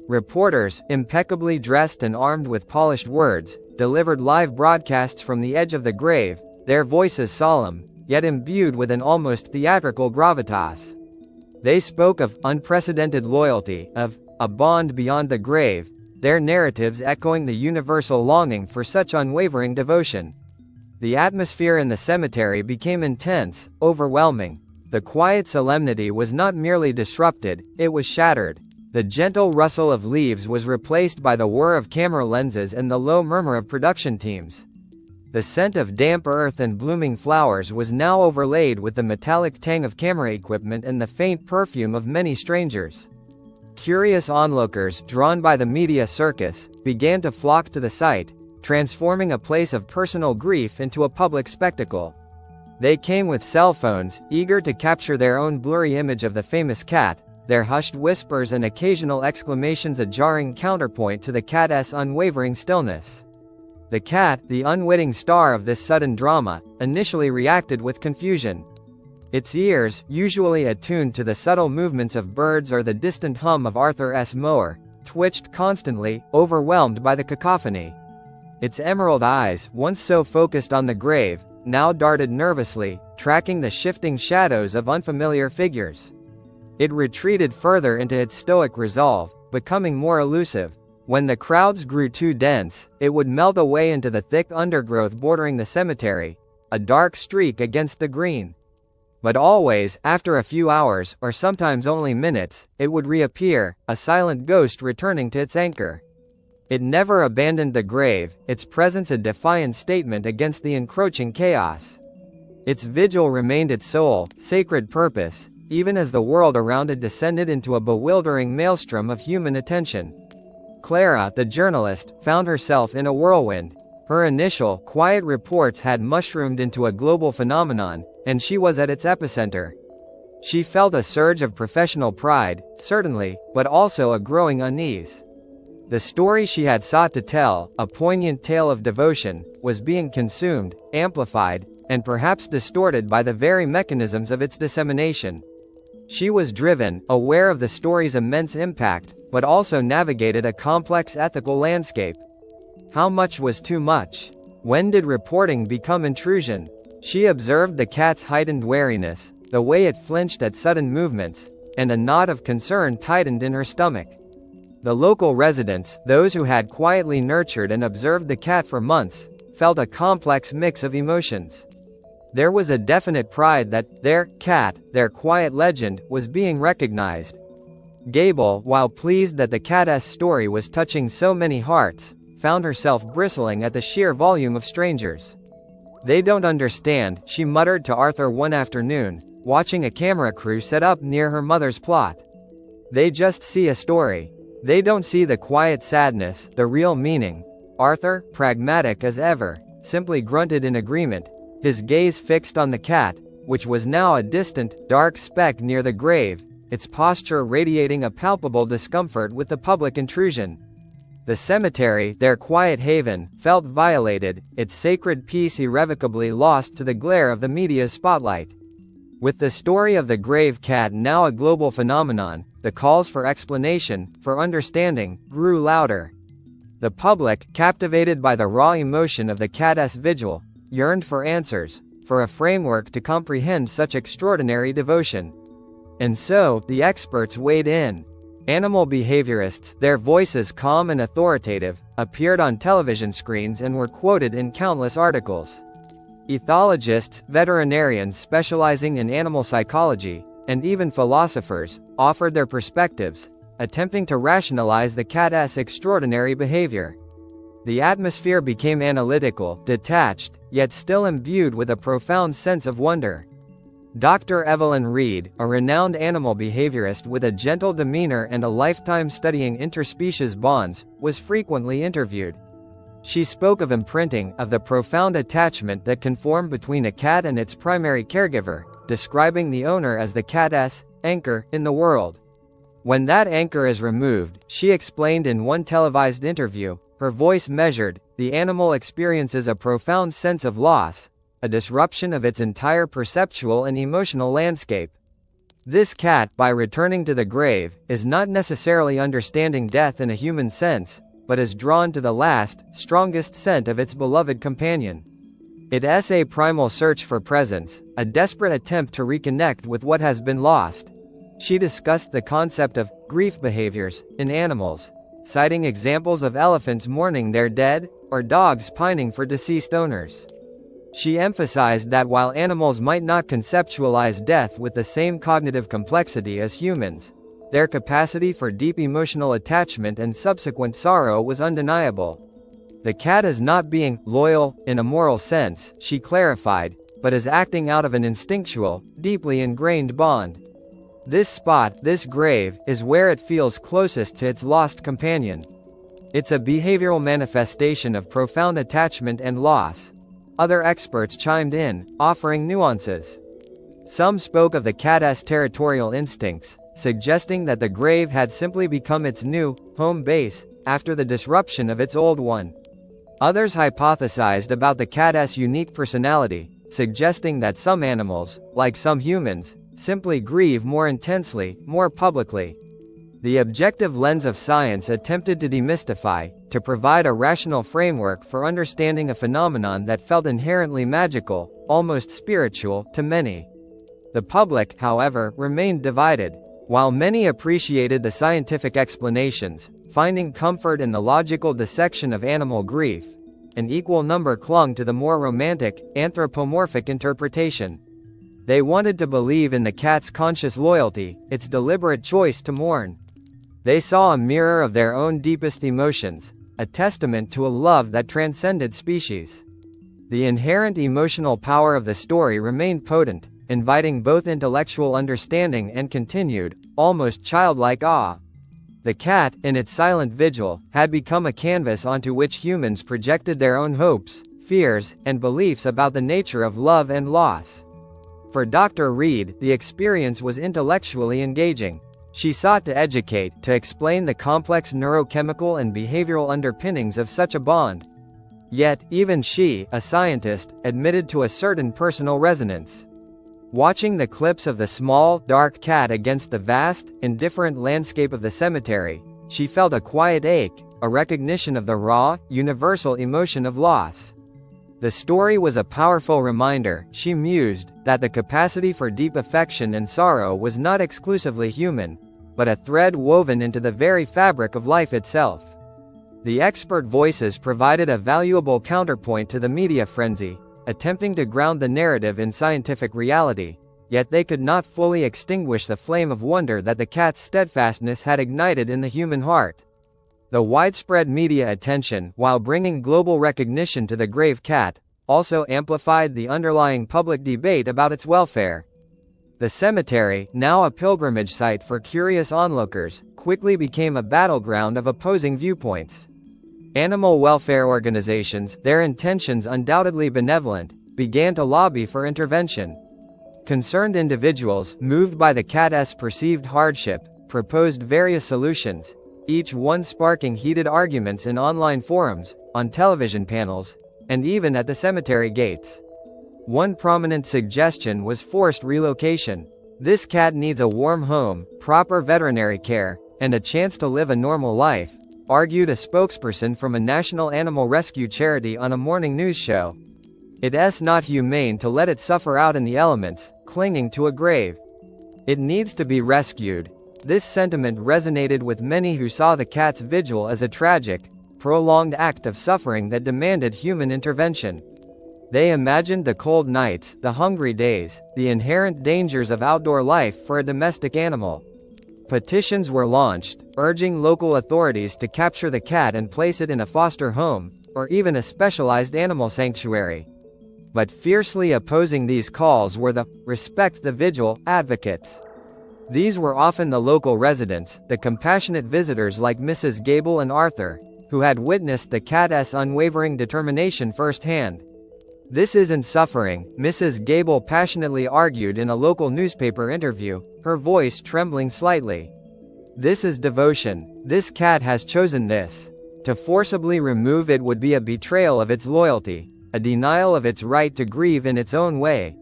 Reporters, impeccably dressed and armed with polished words, delivered live broadcasts from the edge of the grave, their voices solemn, yet imbued with an almost theatrical gravitas. They spoke of unprecedented loyalty, of a bond beyond the grave, their narratives echoing the universal longing for such unwavering devotion. The atmosphere in the cemetery became intense, overwhelming. The quiet solemnity was not merely disrupted, it was shattered. The gentle rustle of leaves was replaced by the whir of camera lenses and the low murmur of production teams. The scent of damp earth and blooming flowers was now overlaid with the metallic tang of camera equipment and the faint perfume of many strangers. Curious onlookers, drawn by the media circus, began to flock to the site, transforming a place of personal grief into a public spectacle. They came with cell phones, eager to capture their own blurry image of the famous cat, their hushed whispers and occasional exclamations a jarring counterpoint to the cat's unwavering stillness. The cat, the unwitting star of this sudden drama, initially reacted with confusion. Its ears, usually attuned to the subtle movements of birds or the distant hum of Arthur's mower, twitched constantly, overwhelmed by the cacophony. Its emerald eyes, once so focused on the grave, now darted nervously, tracking the shifting shadows of unfamiliar figures. It retreated further into its stoic resolve, becoming more elusive. When the crowds grew too dense, it would melt away into the thick undergrowth bordering the cemetery, a dark streak against the green. But always, after a few hours, or sometimes only minutes, it would reappear, a silent ghost returning to its anchor. It never abandoned the grave, its presence a defiant statement against the encroaching chaos. Its vigil remained its sole, sacred purpose, even as the world around it descended into a bewildering maelstrom of human attention. Clara, the journalist, found herself in a whirlwind. Her initial, quiet reports had mushroomed into a global phenomenon, and she was at its epicenter. She felt a surge of professional pride, certainly, but also a growing unease. The story she had sought to tell, a poignant tale of devotion, was being consumed, amplified, and perhaps distorted by the very mechanisms of its dissemination. She was driven, aware of the story's immense impact, but also navigated a complex ethical landscape. How much was too much? When did reporting become intrusion? She observed the cat's heightened wariness, the way it flinched at sudden movements, and a knot of concern tightened in her stomach. The local residents, those who had quietly nurtured and observed the cat for months, felt a complex mix of emotions. There was a definite pride that their cat, their quiet legend, was being recognized. Gable, while pleased that the cat's story was touching so many hearts, found herself bristling at the sheer volume of strangers. "They don't understand," she muttered to Arthur one afternoon, watching a camera crew set up near her mother's plot. "They just see a story. They don't see the quiet sadness, the real meaning." Arthur, pragmatic as ever, simply grunted in agreement, his gaze fixed on the cat, which was now a distant, dark speck near the grave, its posture radiating a palpable discomfort with the public intrusion. The cemetery, their quiet haven, felt violated, its sacred peace irrevocably lost to the glare of the media's spotlight. With the story of the grave cat now a global phenomenon, the calls for explanation, for understanding, grew louder. The public, captivated by the raw emotion of the cat's vigil, yearned for answers, for a framework to comprehend such extraordinary devotion. And so, the experts weighed in. Animal behaviorists, their voices calm and authoritative, appeared on television screens and were quoted in countless articles. Ethologists, veterinarians specializing in animal psychology, and even philosophers, offered their perspectives, attempting to rationalize the cat's extraordinary behavior. The atmosphere became analytical, detached, yet still imbued with a profound sense of wonder. Dr. Evelyn Reed, a renowned animal behaviorist with a gentle demeanor and a lifetime studying interspecies bonds, was frequently interviewed. She spoke of imprinting, of the profound attachment that can form between a cat and its primary caregiver, describing the owner as the cat's anchor in the world. When that anchor is removed, she explained in one televised interview, her voice measured, the animal experiences a profound sense of loss, a disruption of its entire perceptual and emotional landscape. This cat, by returning to the grave, is not necessarily understanding death in a human sense, but is drawn to the last, strongest scent of its beloved companion. It's a primal search for presence, a desperate attempt to reconnect with what has been lost. She discussed the concept of grief behaviors in animals, citing examples of elephants mourning their dead, or dogs pining for deceased owners. She emphasized that while animals might not conceptualize death with the same cognitive complexity as humans, their capacity for deep emotional attachment and subsequent sorrow was undeniable. The cat is not being loyal, in a moral sense, she clarified, but is acting out of an instinctual, deeply ingrained bond. This spot, this grave, is where it feels closest to its lost companion. It's a behavioral manifestation of profound attachment and loss. Other experts chimed in, offering nuances. Some spoke of the cat's territorial instincts, suggesting that the grave had simply become its new home base after the disruption of its old one. Others hypothesized about the cat's unique personality, suggesting that some animals, like some humans, simply grieve more intensely, more publicly. The objective lens of science attempted to demystify, to provide a rational framework for understanding a phenomenon that felt inherently magical, almost spiritual, to many. The public, however, remained divided. While many appreciated the scientific explanations, finding comfort in the logical dissection of animal grief. An equal number clung to the more romantic, anthropomorphic interpretation. They wanted to believe in the cat's conscious loyalty, its deliberate choice to mourn. They saw a mirror of their own deepest emotions, a testament to a love that transcended species. The inherent emotional power of the story remained potent, inviting both intellectual understanding and continued, almost childlike awe. The cat, in its silent vigil, had become a canvas onto which humans projected their own hopes, fears, and beliefs about the nature of love and loss. For Dr. Reed, the experience was intellectually engaging. She sought to educate, to explain the complex neurochemical and behavioral underpinnings of such a bond. Yet, even she, a scientist, admitted to a certain personal resonance. Watching the clips of the small, dark cat against the vast, indifferent landscape of the cemetery, she felt a quiet ache, a recognition of the raw, universal emotion of loss. The story was a powerful reminder, she mused, that the capacity for deep affection and sorrow was not exclusively human, but a thread woven into the very fabric of life itself. The expert voices provided a valuable counterpoint to the media frenzy, attempting to ground the narrative in scientific reality, yet they could not fully extinguish the flame of wonder that the cat's steadfastness had ignited in the human heart. The widespread media attention, while bringing global recognition to the grave cat, also amplified the underlying public debate about its welfare. The cemetery, now a pilgrimage site for curious onlookers, quickly became a battleground of opposing viewpoints. Animal welfare organizations, their intentions undoubtedly benevolent, began to lobby for intervention. Concerned individuals, moved by the cat's perceived hardship, proposed various solutions, each one sparking heated arguments in online forums, on television panels, and even at the cemetery gates. One prominent suggestion was forced relocation. This cat needs a warm home, proper veterinary care, and a chance to live a normal life, argued a spokesperson from a national animal rescue charity on a morning news show. It's not humane to let it suffer out in the elements, clinging to a grave. It needs to be rescued. This sentiment resonated with many who saw the cat's vigil as a tragic, prolonged act of suffering that demanded human intervention. They imagined the cold nights, the hungry days, the inherent dangers of outdoor life for a domestic animal. Petitions were launched, urging local authorities to capture the cat and place it in a foster home, or even a specialized animal sanctuary. But fiercely opposing these calls were the "Respect the Vigil" advocates. These were often the local residents, the compassionate visitors like Mrs. Gable and Arthur, who had witnessed the cat's unwavering determination firsthand. "This isn't suffering," Mrs. Gable passionately argued in a local newspaper interview, her voice trembling slightly. "This is devotion. This cat has chosen this. To forcibly remove it would be a betrayal of its loyalty, a denial of its right to grieve in its own way."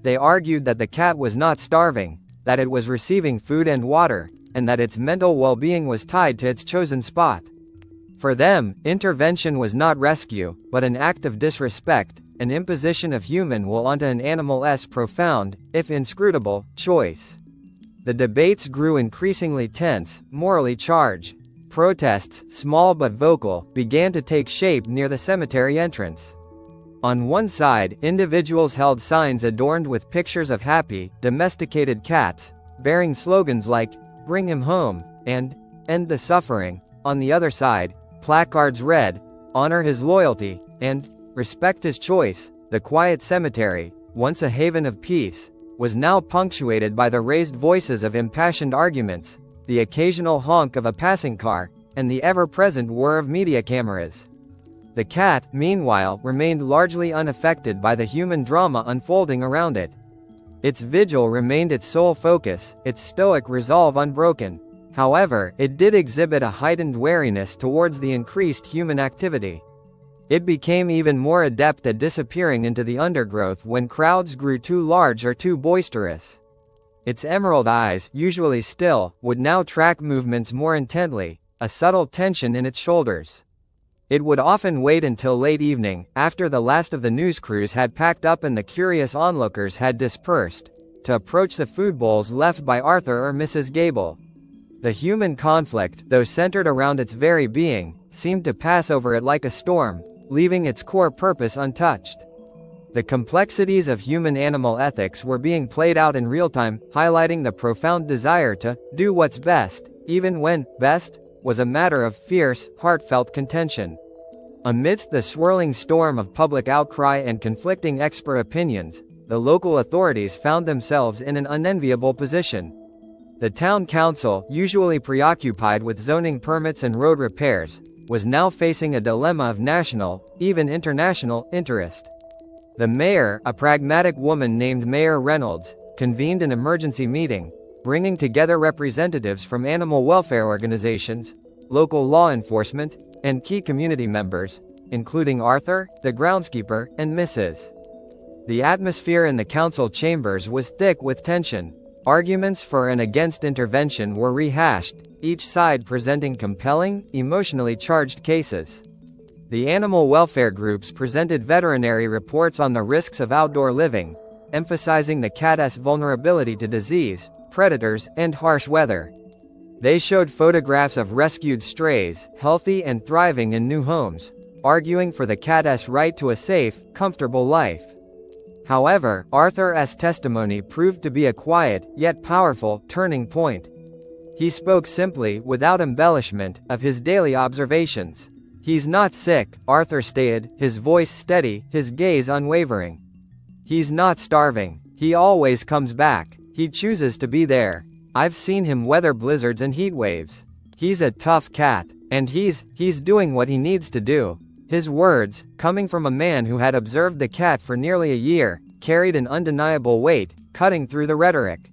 They argued that the cat was not starving, that it was receiving food and water, and that its mental well-being was tied to its chosen spot. For them, intervention was not rescue, but an act of disrespect, an imposition of human will onto an animal's profound, if inscrutable, choice. The debates grew increasingly tense, morally charged. Protests, small but vocal, began to take shape near the cemetery entrance. On one side, individuals held signs adorned with pictures of happy, domesticated cats, bearing slogans like, "Bring him home," and "End the suffering." On the other side, placards read, "Honor his loyalty," and "Respect his choice." The quiet cemetery, once a haven of peace, was now punctuated by the raised voices of impassioned arguments, the occasional honk of a passing car, and the ever-present whir of media cameras. The cat, meanwhile, remained largely unaffected by the human drama unfolding around it. Its vigil remained its sole focus, its stoic resolve unbroken. However, it did exhibit a heightened wariness towards the increased human activity. It became even more adept at disappearing into the undergrowth when crowds grew too large or too boisterous. Its emerald eyes, usually still, would now track movements more intently, a subtle tension in its shoulders. It would often wait until late evening, after the last of the news crews had packed up and the curious onlookers had dispersed, to approach the food bowls left by Arthur or Mrs. Gable. The human conflict, though centered around its very being, seemed to pass over it like a storm, leaving its core purpose untouched. The complexities of human-animal ethics were being played out in real time, highlighting the profound desire to do what's best, even when best was a matter of fierce, heartfelt contention. Amidst the swirling storm of public outcry and conflicting expert opinions, the local authorities found themselves in an unenviable position. The town council, usually preoccupied with zoning permits and road repairs, was now facing a dilemma of national, even international, interest. The mayor, a pragmatic woman named Mayor Reynolds, convened an emergency meeting, bringing together representatives from animal welfare organizations, local law enforcement, and key community members, including Arthur, the groundskeeper, and Mrs. The atmosphere in the council chambers was thick with tension. Arguments for and against intervention were rehashed, each side presenting compelling, emotionally charged cases. The animal welfare groups presented veterinary reports on the risks of outdoor living, emphasizing the cat's vulnerability to disease, predators, and harsh weather. They showed photographs of rescued strays, healthy and thriving in new homes, arguing for the cat's right to a safe, comfortable life. However, Arthur's testimony proved to be a quiet, yet powerful, turning point. He spoke simply, without embellishment, of his daily observations. "He's not sick," Arthur stated, his voice steady, his gaze unwavering. "He's not starving. He always comes back. He chooses to be there. I've seen him weather blizzards and heat waves. He's a tough cat. And he's doing what he needs to do." His words, coming from a man who had observed the cat for nearly a year, carried an undeniable weight, cutting through the rhetoric.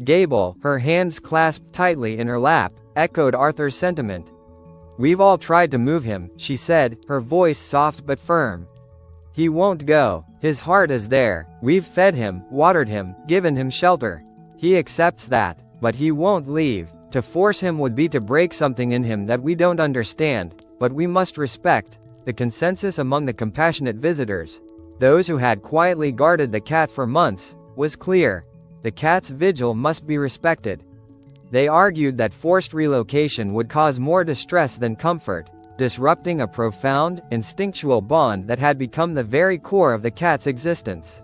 Gable, her hands clasped tightly in her lap, echoed Arthur's sentiment. "We've all tried to move him," she said, her voice soft but firm. "He won't go. His heart is there. We've fed him, watered him, given him shelter. He accepts that. But he won't leave. To force him would be to break something in him that we don't understand, but we must respect." The consensus among the compassionate visitors, those who had quietly guarded the cat for months, was clear. The cat's vigil must be respected. They argued that forced relocation would cause more distress than comfort, disrupting a profound, instinctual bond that had become the very core of the cat's existence.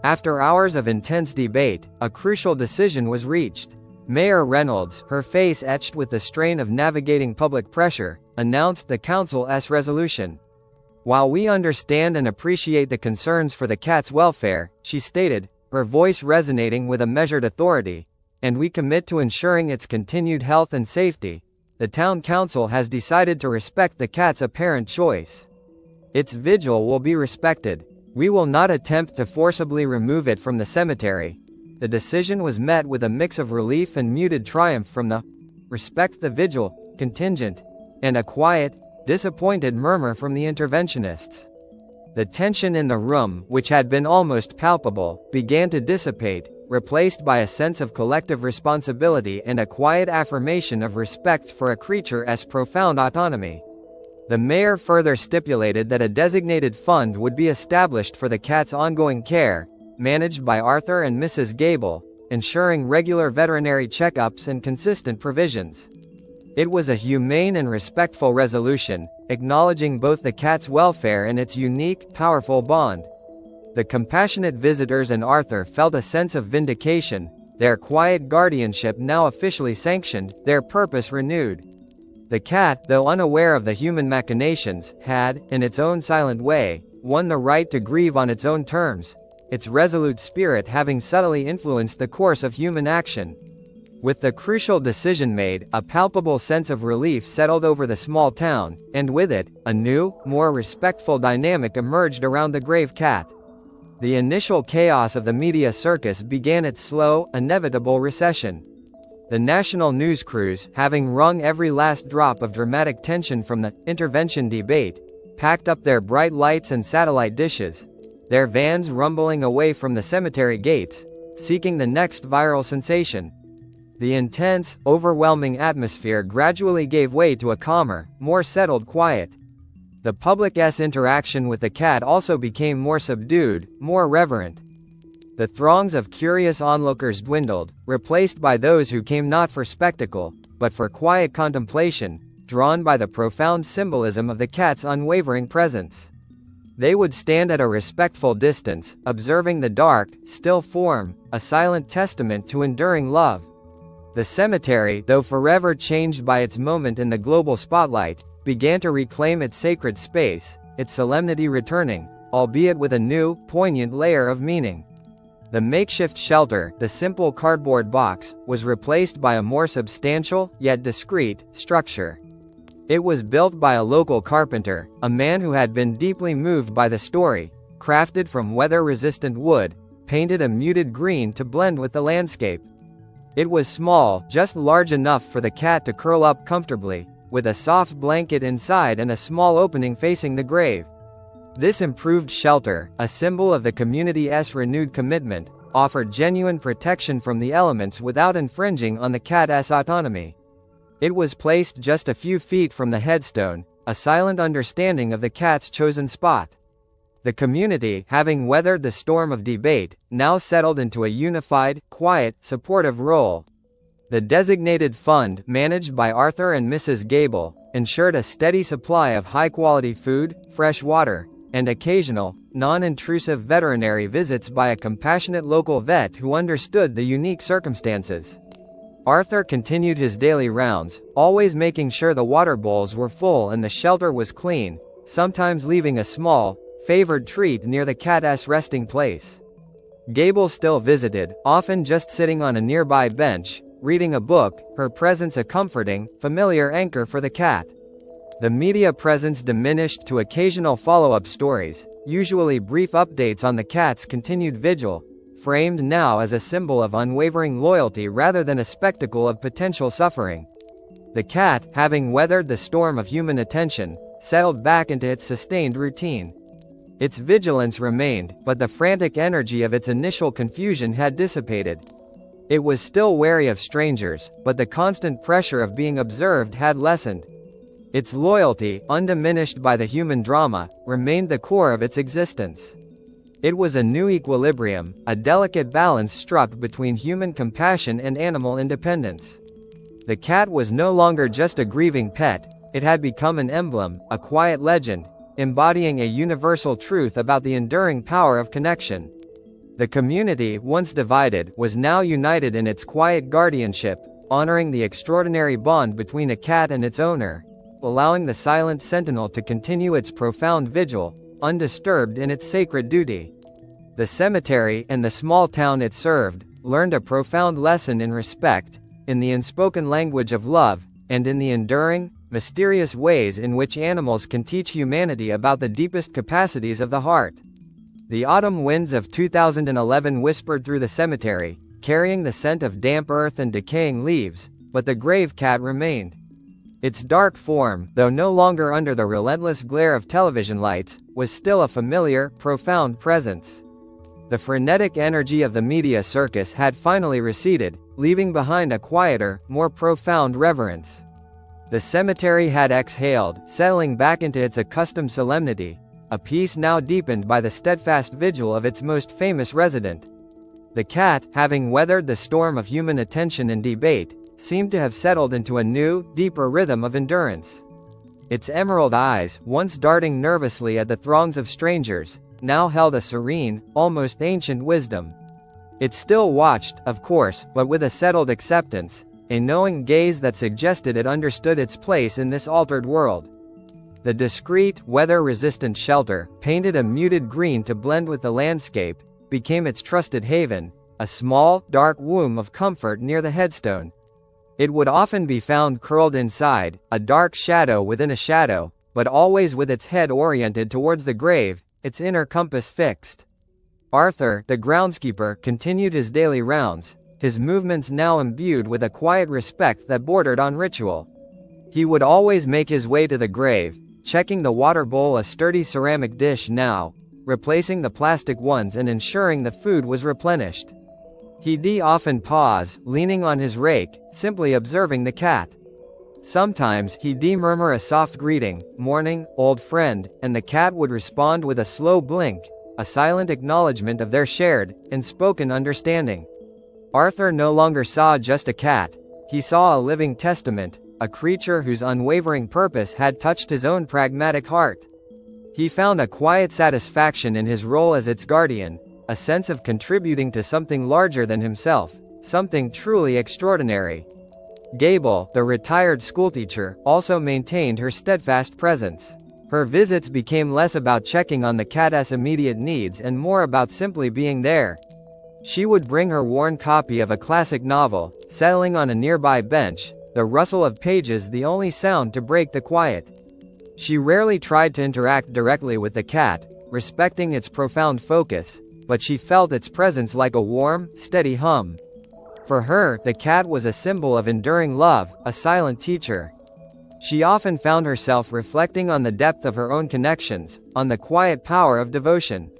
After hours of intense debate, a crucial decision was reached. Mayor Reynolds, her face etched with the strain of navigating public pressure, announced the council's resolution. "While we understand and appreciate the concerns for the cat's welfare," she stated, her voice resonating with a measured authority, "and we commit to ensuring its continued health and safety, the town council has decided to respect the cat's apparent choice. Its vigil will be respected. We will not attempt to forcibly remove it from the cemetery." The decision was met with a mix of relief and muted triumph from the "respect the vigil" contingent, and a quiet, disappointed murmur from the interventionists. The tension in the room, which had been almost palpable, began to dissipate, replaced by a sense of collective responsibility and a quiet affirmation of respect for a creature's profound autonomy. The mayor further stipulated that a designated fund would be established for the cat's ongoing care, managed by Arthur and Mrs. Gable, ensuring regular veterinary checkups and consistent provisions. It was a humane and respectful resolution, acknowledging both the cat's welfare and its unique, powerful bond. The compassionate visitors and Arthur felt a sense of vindication, their quiet guardianship now officially sanctioned, their purpose renewed. The cat, though unaware of the human machinations, had, in its own silent way, won the right to grieve on its own terms, its resolute spirit having subtly influenced the course of human action. With the crucial decision made, a palpable sense of relief settled over the small town, and with it, a new, more respectful dynamic emerged around the grave cat. The initial chaos of the media circus began its slow, inevitable recession. The national news crews, having wrung every last drop of dramatic tension from the intervention debate, packed up their bright lights and satellite dishes, their vans rumbling away from the cemetery gates, seeking the next viral sensation. The intense, overwhelming atmosphere gradually gave way to a calmer, more settled quiet. The public's interaction with the cat also became more subdued, more reverent. The throngs of curious onlookers dwindled, replaced by those who came not for spectacle, but for quiet contemplation, drawn by the profound symbolism of the cat's unwavering presence. They would stand at a respectful distance, observing the dark, still form, a silent testament to enduring love. The cemetery, though forever changed by its moment in the global spotlight, began to reclaim its sacred space, its solemnity returning, albeit with a new, poignant layer of meaning. The makeshift shelter, the simple cardboard box, was replaced by a more substantial, yet discreet, structure. It was built by a local carpenter, a man who had been deeply moved by the story, crafted from weather-resistant wood, painted a muted green to blend with the landscape. It was small, just large enough for the cat to curl up comfortably, with a soft blanket inside and a small opening facing the grave. This improved shelter, a symbol of the community's renewed commitment, offered genuine protection from the elements without infringing on the cat's autonomy. It was placed just a few feet from the headstone, a silent understanding of the cat's chosen spot. The community, having weathered the storm of debate, now settled into a unified, quiet, supportive role. The designated fund, managed by Arthur and Mrs. Gable, ensured a steady supply of high-quality food, fresh water, and occasional, non-intrusive veterinary visits by a compassionate local vet who understood the unique circumstances. Arthur continued his daily rounds, always making sure the water bowls were full and the shelter was clean, sometimes leaving a small, favored treat near the cat's resting place. Gable still visited, often just sitting on a nearby bench, reading a book, her presence a comforting, familiar anchor for the cat. The media presence diminished to occasional follow-up stories, usually brief updates on the cat's continued vigil, framed now as a symbol of unwavering loyalty rather than a spectacle of potential suffering. The cat, having weathered the storm of human attention, settled back into its sustained routine. Its vigilance remained, but the frantic energy of its initial confusion had dissipated. It was still wary of strangers, but the constant pressure of being observed had lessened. Its loyalty, undiminished by the human drama, remained the core of its existence. It was a new equilibrium, a delicate balance struck between human compassion and animal independence. The cat was no longer just a grieving pet, it had become an emblem, a quiet legend, embodying a universal truth about the enduring power of connection. The community, once divided, was now united in its quiet guardianship, honoring the extraordinary bond between a cat and its owner, allowing the silent sentinel to continue its profound vigil, undisturbed in its sacred duty. The cemetery, and the small town it served, learned a profound lesson in respect, in the unspoken language of love, and in the enduring, mysterious ways in which animals can teach humanity about the deepest capacities of the heart. The autumn winds of 2011 whispered through the cemetery, carrying the scent of damp earth and decaying leaves, but the grave cat remained. Its dark form, though no longer under the relentless glare of television lights, was still a familiar, profound presence. The frenetic energy of the media circus had finally receded, leaving behind a quieter, more profound reverence. The cemetery had exhaled, settling back into its accustomed solemnity, a peace now deepened by the steadfast vigil of its most famous resident. The cat, having weathered the storm of human attention and debate, seemed to have settled into a new, deeper rhythm of endurance. Its emerald eyes, once darting nervously at the throngs of strangers, now held a serene, almost ancient wisdom. It still watched, of course, but with a settled acceptance, a knowing gaze that suggested it understood its place in this altered world. The discreet, weather-resistant shelter, painted a muted green to blend with the landscape, became its trusted haven, a small, dark womb of comfort near the headstone. It would often be found curled inside, a dark shadow within a shadow, but always with its head oriented towards the grave, its inner compass fixed. Arthur, the groundskeeper, continued his daily rounds, his movements now imbued with a quiet respect that bordered on ritual. He would always make his way to the grave, checking the water bowl, a sturdy ceramic dish now, replacing the plastic ones and ensuring the food was replenished. He'd often pause, leaning on his rake, simply observing the cat. Sometimes he'd murmur a soft greeting, "Morning, old friend," and the cat would respond with a slow blink, a silent acknowledgement of their shared, unspoken understanding. Arthur no longer saw just a cat. He saw a living testament, a creature whose unwavering purpose had touched his own pragmatic heart. He found a quiet satisfaction in his role as its guardian, a sense of contributing to something larger than himself, something truly extraordinary. Gable, the retired schoolteacher, also maintained her steadfast presence. Her visits became less about checking on the cat's immediate needs and more about simply being there. She would bring her worn copy of a classic novel, settling on a nearby bench, the rustle of pages the only sound to break the quiet. She rarely tried to interact directly with the cat, respecting its profound focus, but she felt its presence like a warm, steady hum. For her, the cat was a symbol of enduring love, a silent teacher. She often found herself reflecting on the depth of her own connections, on the quiet power of devotion.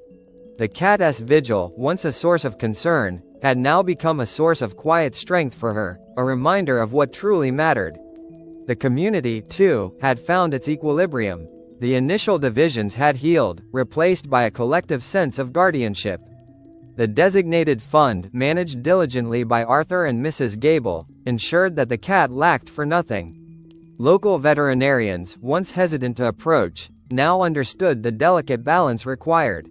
The cat's Vigil, once a source of concern, had now become a source of quiet strength for her, a reminder of what truly mattered. The community, too, had found its equilibrium. The initial divisions had healed, replaced by a collective sense of guardianship. The designated fund, managed diligently by Arthur and Mrs. Gable, ensured that the cat lacked for nothing. Local veterinarians, once hesitant to approach, now understood the delicate balance required.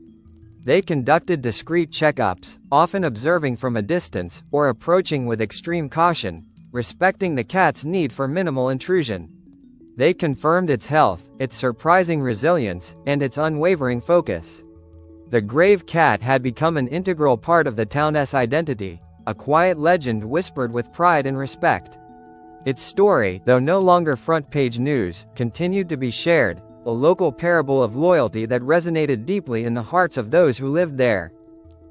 They conducted discreet checkups, often observing from a distance, or approaching with extreme caution, respecting the cat's need for minimal intrusion. They confirmed its health, its surprising resilience, and its unwavering focus. The grave cat had become an integral part of the town's identity, a quiet legend whispered with pride and respect. Its story, though no longer front-page news, continued to be shared, a local parable of loyalty that resonated deeply in the hearts of those who lived there.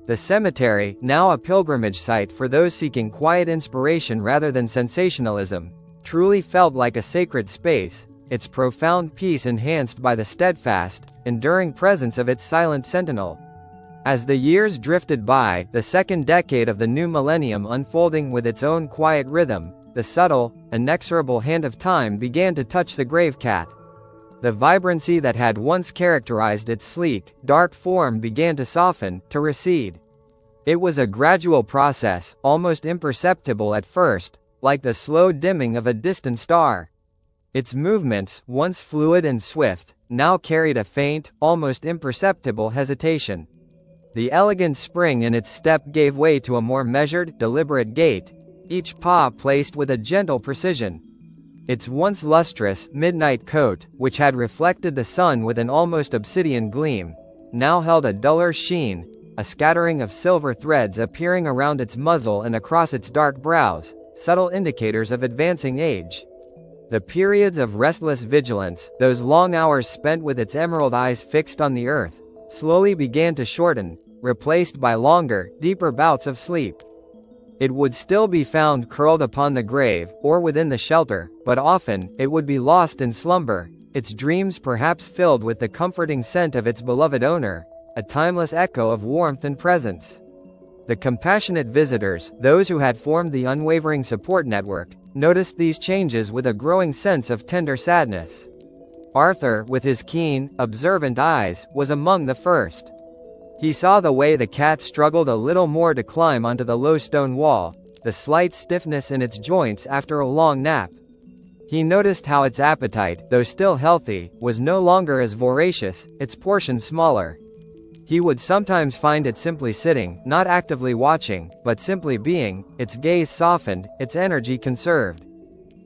The cemetery, now a pilgrimage site for those seeking quiet inspiration rather than sensationalism, truly felt like a sacred space, its profound peace enhanced by the steadfast, enduring presence of its silent sentinel. As the years drifted by, the second decade of the new millennium unfolding with its own quiet rhythm, the subtle, inexorable hand of time began to touch the grave cat. The vibrancy that had once characterized its sleek, dark form began to soften, to recede. It was a gradual process, almost imperceptible at first, like the slow dimming of a distant star. Its movements, once fluid and swift, now carried a faint, almost imperceptible hesitation. The elegant spring in its step gave way to a more measured, deliberate gait, each paw placed with a gentle precision. Its once lustrous, midnight coat, which had reflected the sun with an almost obsidian gleam, now held a duller sheen, a scattering of silver threads appearing around its muzzle and across its dark brows, subtle indicators of advancing age. The periods of restless vigilance, those long hours spent with its emerald eyes fixed on the earth, slowly began to shorten, replaced by longer, deeper bouts of sleep. It would still be found curled upon the grave, or within the shelter, but often, it would be lost in slumber, its dreams perhaps filled with the comforting scent of its beloved owner, a timeless echo of warmth and presence. The compassionate visitors, those who had formed the unwavering support network, noticed these changes with a growing sense of tender sadness. Arthur, with his keen, observant eyes, was among the first. He saw the way the cat struggled a little more to climb onto the low stone wall, the slight stiffness in its joints after a long nap. He noticed how its appetite, though still healthy, was no longer as voracious, its portion smaller. He would sometimes find it simply sitting, not actively watching, but simply being, its gaze softened, its energy conserved.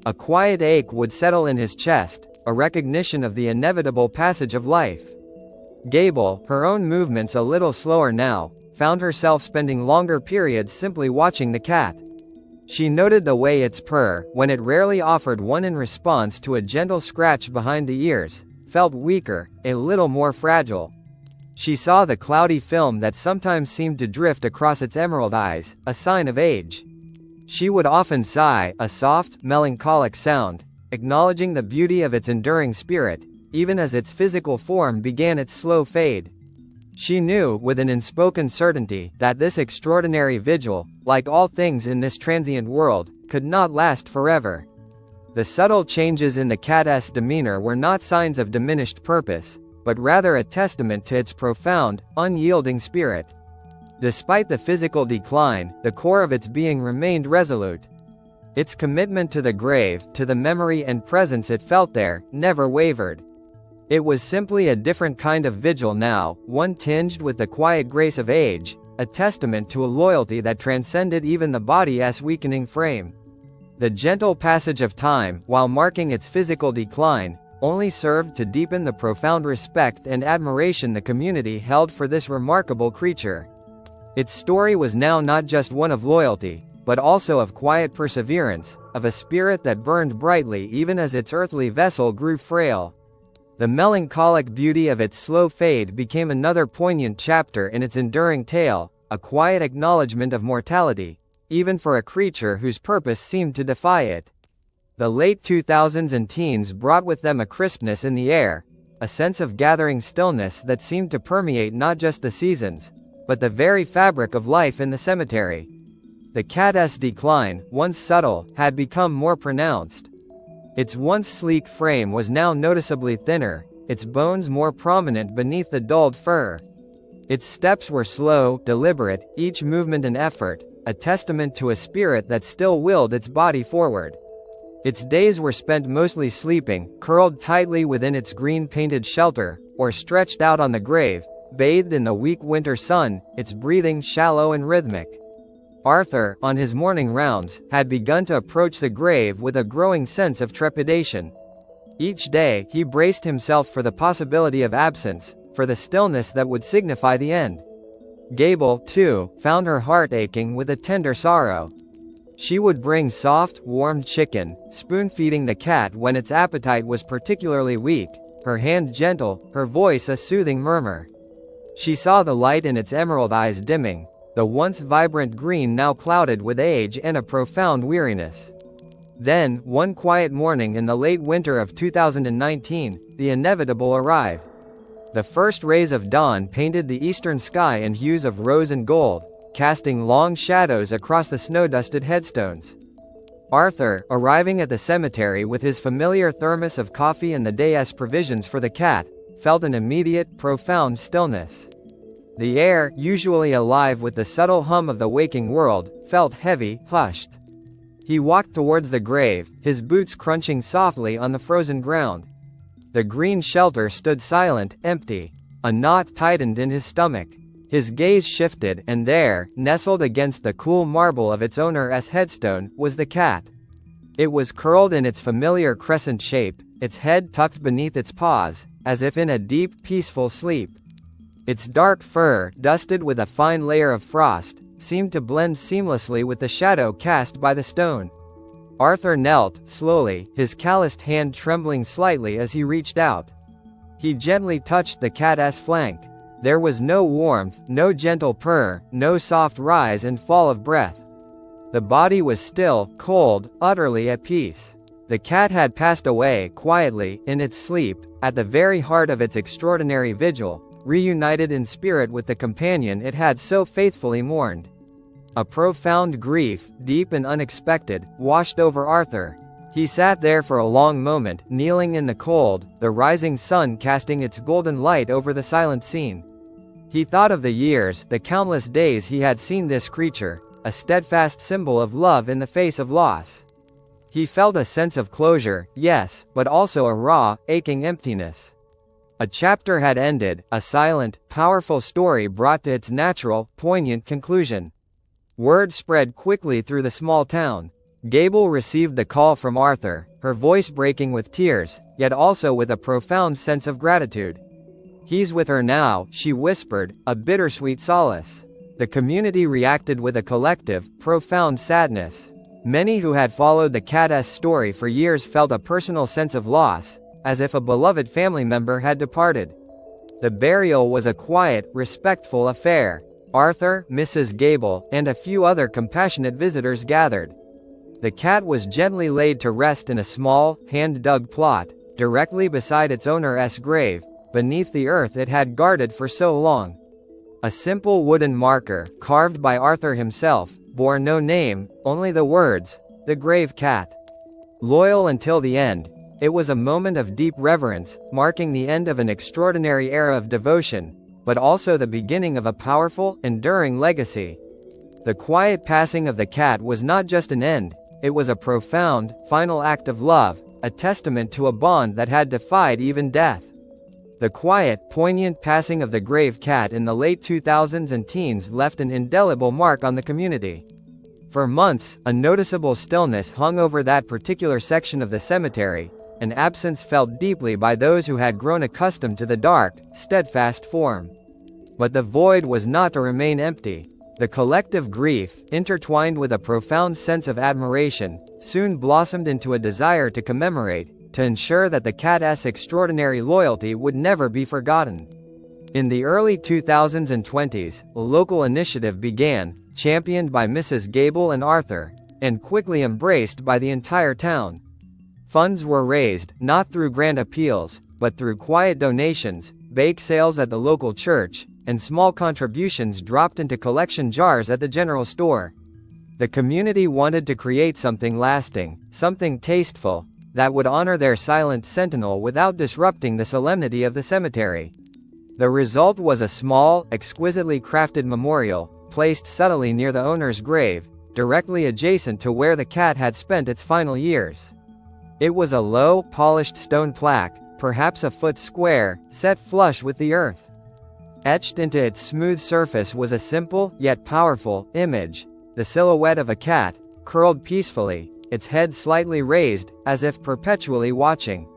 A quiet ache would settle in his chest, a recognition of the inevitable passage of life. Gable, her own movements a little slower now, found herself spending longer periods simply watching the cat. She noted the way its purr, when it rarely offered one in response to a gentle scratch behind the ears, felt weaker, a little more fragile. She saw the cloudy film that sometimes seemed to drift across its emerald eyes, a sign of age. She would often sigh, a soft, melancholic sound, acknowledging the beauty of its enduring spirit, even as its physical form began its slow fade. She knew, with an unspoken certainty, that this extraordinary vigil, like all things in this transient world, could not last forever. The subtle changes in the cat's demeanor were not signs of diminished purpose, but rather a testament to its profound, unyielding spirit. Despite the physical decline, the core of its being remained resolute. Its commitment to the grave, to the memory and presence it felt there, never wavered. It was simply a different kind of vigil now, one tinged with the quiet grace of age, a testament to a loyalty that transcended even the body's weakening frame. The gentle passage of time, while marking its physical decline, only served to deepen the profound respect and admiration the community held for this remarkable creature. Its story was now not just one of loyalty, but also of quiet perseverance, of a spirit that burned brightly even as its earthly vessel grew frail. The melancholic beauty of its slow fade became another poignant chapter in its enduring tale, a quiet acknowledgement of mortality, even for a creature whose purpose seemed to defy it. The late 2000s and teens brought with them a crispness in the air, a sense of gathering stillness that seemed to permeate not just the seasons, but the very fabric of life in the cemetery. The cat's decline, once subtle, had become more pronounced. Its once sleek frame was now noticeably thinner, its bones more prominent beneath the dulled fur. Its steps were slow, deliberate, each movement an effort, a testament to a spirit that still willed its body forward. Its days were spent mostly sleeping, curled tightly within its green-painted shelter, or stretched out on the grave, bathed in the weak winter sun, its breathing shallow and rhythmic. Arthur, on his morning rounds, had begun to approach the grave with a growing sense of trepidation. Each day, he braced himself for the possibility of absence, for the stillness that would signify the end. Gable, too, found her heart aching with a tender sorrow. She would bring soft, warmed chicken, spoon-feeding the cat when its appetite was particularly weak, her hand gentle, her voice a soothing murmur. She saw the light in its emerald eyes dimming, the once vibrant green now clouded with age and a profound weariness. Then, one quiet morning in the late winter of 2019, the inevitable arrived. The first rays of dawn painted the eastern sky in hues of rose and gold, casting long shadows across the snow-dusted headstones. Arthur, arriving at the cemetery with his familiar thermos of coffee and the day's provisions for the cat, felt an immediate, profound stillness. The air, usually alive with the subtle hum of the waking world, felt heavy, hushed. He walked towards the grave, his boots crunching softly on the frozen ground. The green shelter stood silent, empty. A knot tightened in his stomach. His gaze shifted, and there, nestled against the cool marble of its owner's headstone, was the cat. It was curled in its familiar crescent shape, its head tucked beneath its paws, as if in a deep, peaceful sleep. Its dark fur, dusted with a fine layer of frost, seemed to blend seamlessly with the shadow cast by the stone. Arthur knelt, slowly, his calloused hand trembling slightly as he reached out. He gently touched the cat's flank. There was no warmth, no gentle purr, no soft rise and fall of breath. The body was still, cold, utterly at peace. The cat had passed away, quietly, in its sleep, at the very heart of its extraordinary vigil, reunited in spirit with the companion it had so faithfully mourned. A profound grief, deep and unexpected, washed over Arthur. He sat there for a long moment, kneeling in the cold, the rising sun casting its golden light over the silent scene. He thought of the years, the countless days he had seen this creature, a steadfast symbol of love in the face of loss. He felt a sense of closure, yes, but also a raw, aching emptiness. A chapter had ended, a silent, powerful story brought to its natural, poignant conclusion. Word spread quickly through the small town. Gable received the call from Arthur, her voice breaking with tears, yet also with a profound sense of gratitude. "He's with her now," she whispered, a bittersweet solace. The community reacted with a collective, profound sadness. Many who had followed the cat's story for years felt a personal sense of loss, as if a beloved family member had departed. The burial was a quiet, respectful affair. Arthur, Mrs. Gable, and a few other compassionate visitors gathered. The cat was gently laid to rest in a small, hand-dug plot, directly beside its owner's grave, beneath the earth it had guarded for so long. A simple wooden marker, carved by Arthur himself, bore no name, only the words, "The Grave Cat." Loyal until the end, it was a moment of deep reverence, marking the end of an extraordinary era of devotion, but also the beginning of a powerful, enduring legacy. The quiet passing of the cat was not just an end, it was a profound, final act of love, a testament to a bond that had defied even death. The quiet, poignant passing of the grave cat in the late 2000s and teens left an indelible mark on the community. For months, a noticeable stillness hung over that particular section of the cemetery, an absence felt deeply by those who had grown accustomed to the dark, steadfast form. But the void was not to remain empty. The collective grief, intertwined with a profound sense of admiration, soon blossomed into a desire to commemorate, to ensure that the cat's extraordinary loyalty would never be forgotten. In the early 2000s and 20s, a local initiative began, championed by Mrs. Gable and Arthur, and quickly embraced by the entire town. Funds were raised, not through grand appeals, but through quiet donations, bake sales at the local church, and small contributions dropped into collection jars at the general store. The community wanted to create something lasting, something tasteful, that would honor their silent sentinel without disrupting the solemnity of the cemetery. The result was a small, exquisitely crafted memorial, placed subtly near the owner's grave, directly adjacent to where the cat had spent its final years. It was a low, polished stone plaque, perhaps a foot square, set flush with the earth. Etched into its smooth surface was a simple, yet powerful, image, the silhouette of a cat, curled peacefully, its head slightly raised, as if perpetually watching.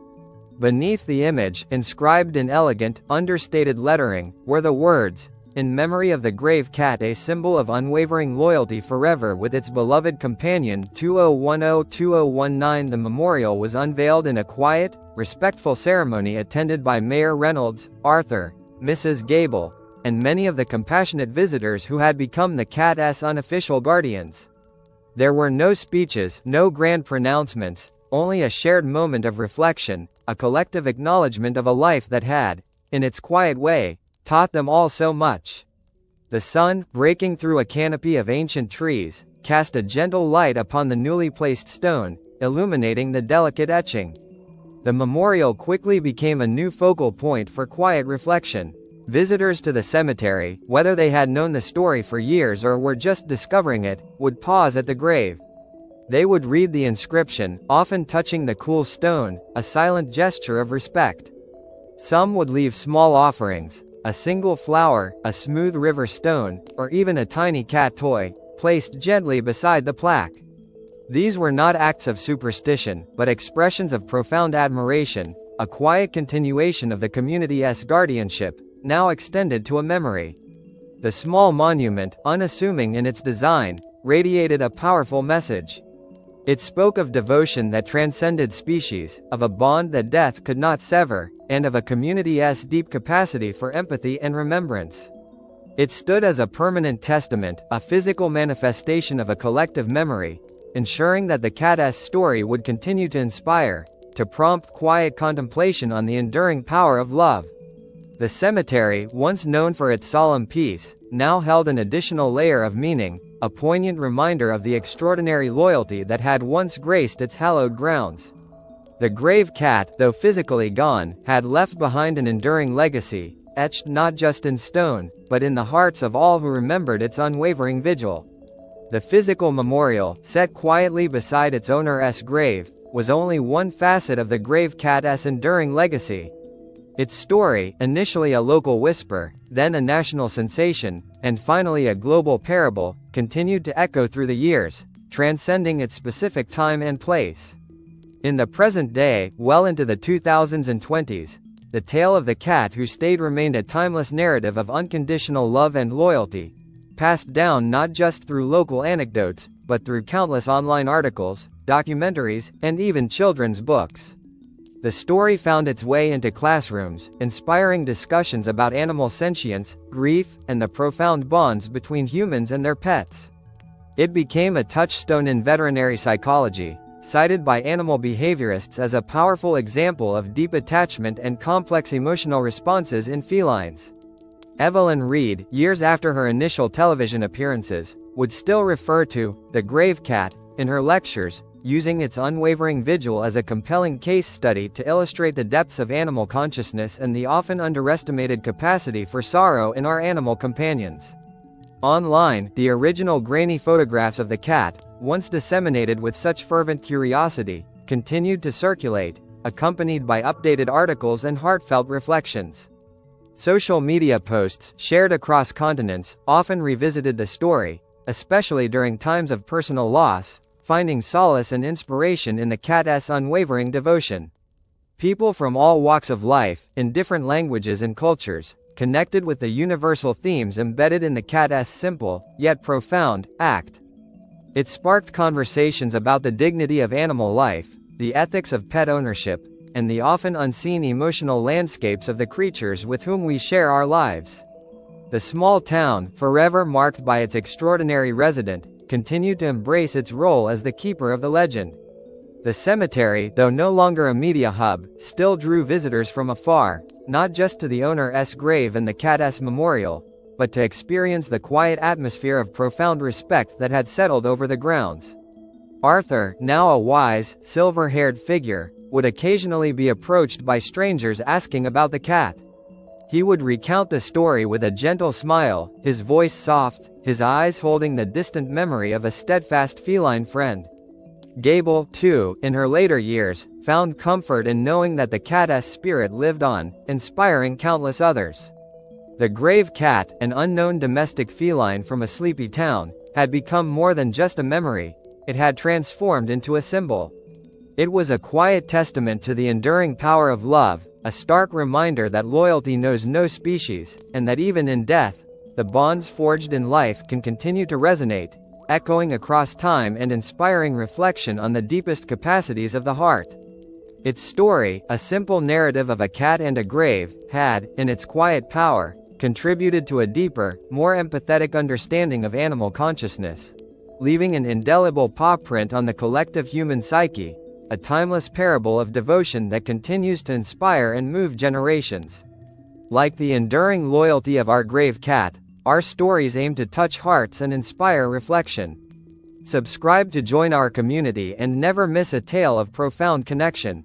Beneath the image, inscribed in elegant, understated lettering, were the words, "In memory of the grave cat, a symbol of unwavering loyalty forever with its beloved companion 2010-2019." The memorial was unveiled in a quiet, respectful ceremony attended by Mayor Reynolds, Arthur, Mrs. Gable, and many of the compassionate visitors who had become the cat's unofficial guardians. There were no speeches, no grand pronouncements, only a shared moment of reflection, a collective acknowledgement of a life that had, in its quiet way, taught them all so much. The sun, breaking through a canopy of ancient trees, cast a gentle light upon the newly placed stone, illuminating the delicate etching. The memorial quickly became a new focal point for quiet reflection. Visitors to the cemetery, whether they had known the story for years or were just discovering it, would pause at the grave. They would read the inscription, often touching the cool stone, a silent gesture of respect. Some would leave small offerings, a single flower, a smooth river stone, or even a tiny cat toy, placed gently beside the plaque. These were not acts of superstition, but expressions of profound admiration, a quiet continuation of the community's guardianship, now extended to a memory. The small monument, unassuming in its design, radiated a powerful message. It spoke of devotion that transcended species, of a bond that death could not sever, and of a community's deep capacity for empathy and remembrance. It stood as a permanent testament, a physical manifestation of a collective memory, ensuring that the cat's story would continue to inspire, to prompt quiet contemplation on the enduring power of love. The cemetery, once known for its solemn peace, now held an additional layer of meaning, a poignant reminder of the extraordinary loyalty that had once graced its hallowed grounds. The grave cat, though physically gone, had left behind an enduring legacy, etched not just in stone, but in the hearts of all who remembered its unwavering vigil. The physical memorial, set quietly beside its owner's grave, was only one facet of the grave cat's enduring legacy. Its story, initially a local whisper, then a national sensation, and finally a global parable, continued to echo through the years, transcending its specific time and place. In the present day, well into the 2000s and 20s, the tale of the cat who stayed remained a timeless narrative of unconditional love and loyalty, passed down not just through local anecdotes, but through countless online articles, documentaries, and even children's books. The story found its way into classrooms, inspiring discussions about animal sentience, grief, and the profound bonds between humans and their pets. It became a touchstone in veterinary psychology, cited by animal behaviorists as a powerful example of deep attachment and complex emotional responses in felines. Evelyn Reed, years after her initial television appearances, would still refer to the grave cat in her lectures, using its unwavering vigil as a compelling case study to illustrate the depths of animal consciousness and the often underestimated capacity for sorrow in our animal companions. Online, the original grainy photographs of the cat, once disseminated with such fervent curiosity, continued to circulate, accompanied by updated articles and heartfelt reflections. Social media posts, shared across continents, often revisited the story, especially during times of personal loss, finding solace and inspiration in the cat's unwavering devotion. People from all walks of life, in different languages and cultures, connected with the universal themes embedded in the cat's simple, yet profound, act. It sparked conversations about the dignity of animal life, the ethics of pet ownership, and the often unseen emotional landscapes of the creatures with whom we share our lives. The small town, forever marked by its extraordinary resident, continued to embrace its role as the keeper of the legend. The cemetery, though no longer a media hub, still drew visitors from afar, not just to the owner's grave and the cat's memorial, but to experience the quiet atmosphere of profound respect that had settled over the grounds. Arthur, now a wise, silver-haired figure, would occasionally be approached by strangers asking about the cat. He would recount the story with a gentle smile, his voice soft, his eyes holding the distant memory of a steadfast feline friend. Gable, too, in her later years, found comfort in knowing that the cat's spirit lived on, inspiring countless others. The grave cat, an unknown domestic feline from a sleepy town, had become more than just a memory. It had transformed into a symbol. It was a quiet testament to the enduring power of love, a stark reminder that loyalty knows no species, and that even in death, the bonds forged in life can continue to resonate, echoing across time and inspiring reflection on the deepest capacities of the heart. Its story, a simple narrative of a cat and a grave, had, in its quiet power, contributed to a deeper, more empathetic understanding of animal consciousness, leaving an indelible paw print on the collective human psyche, a timeless parable of devotion that continues to inspire and move generations. Like the enduring loyalty of our grave cat, our stories aim to touch hearts and inspire reflection. Subscribe to join our community and never miss a tale of profound connection.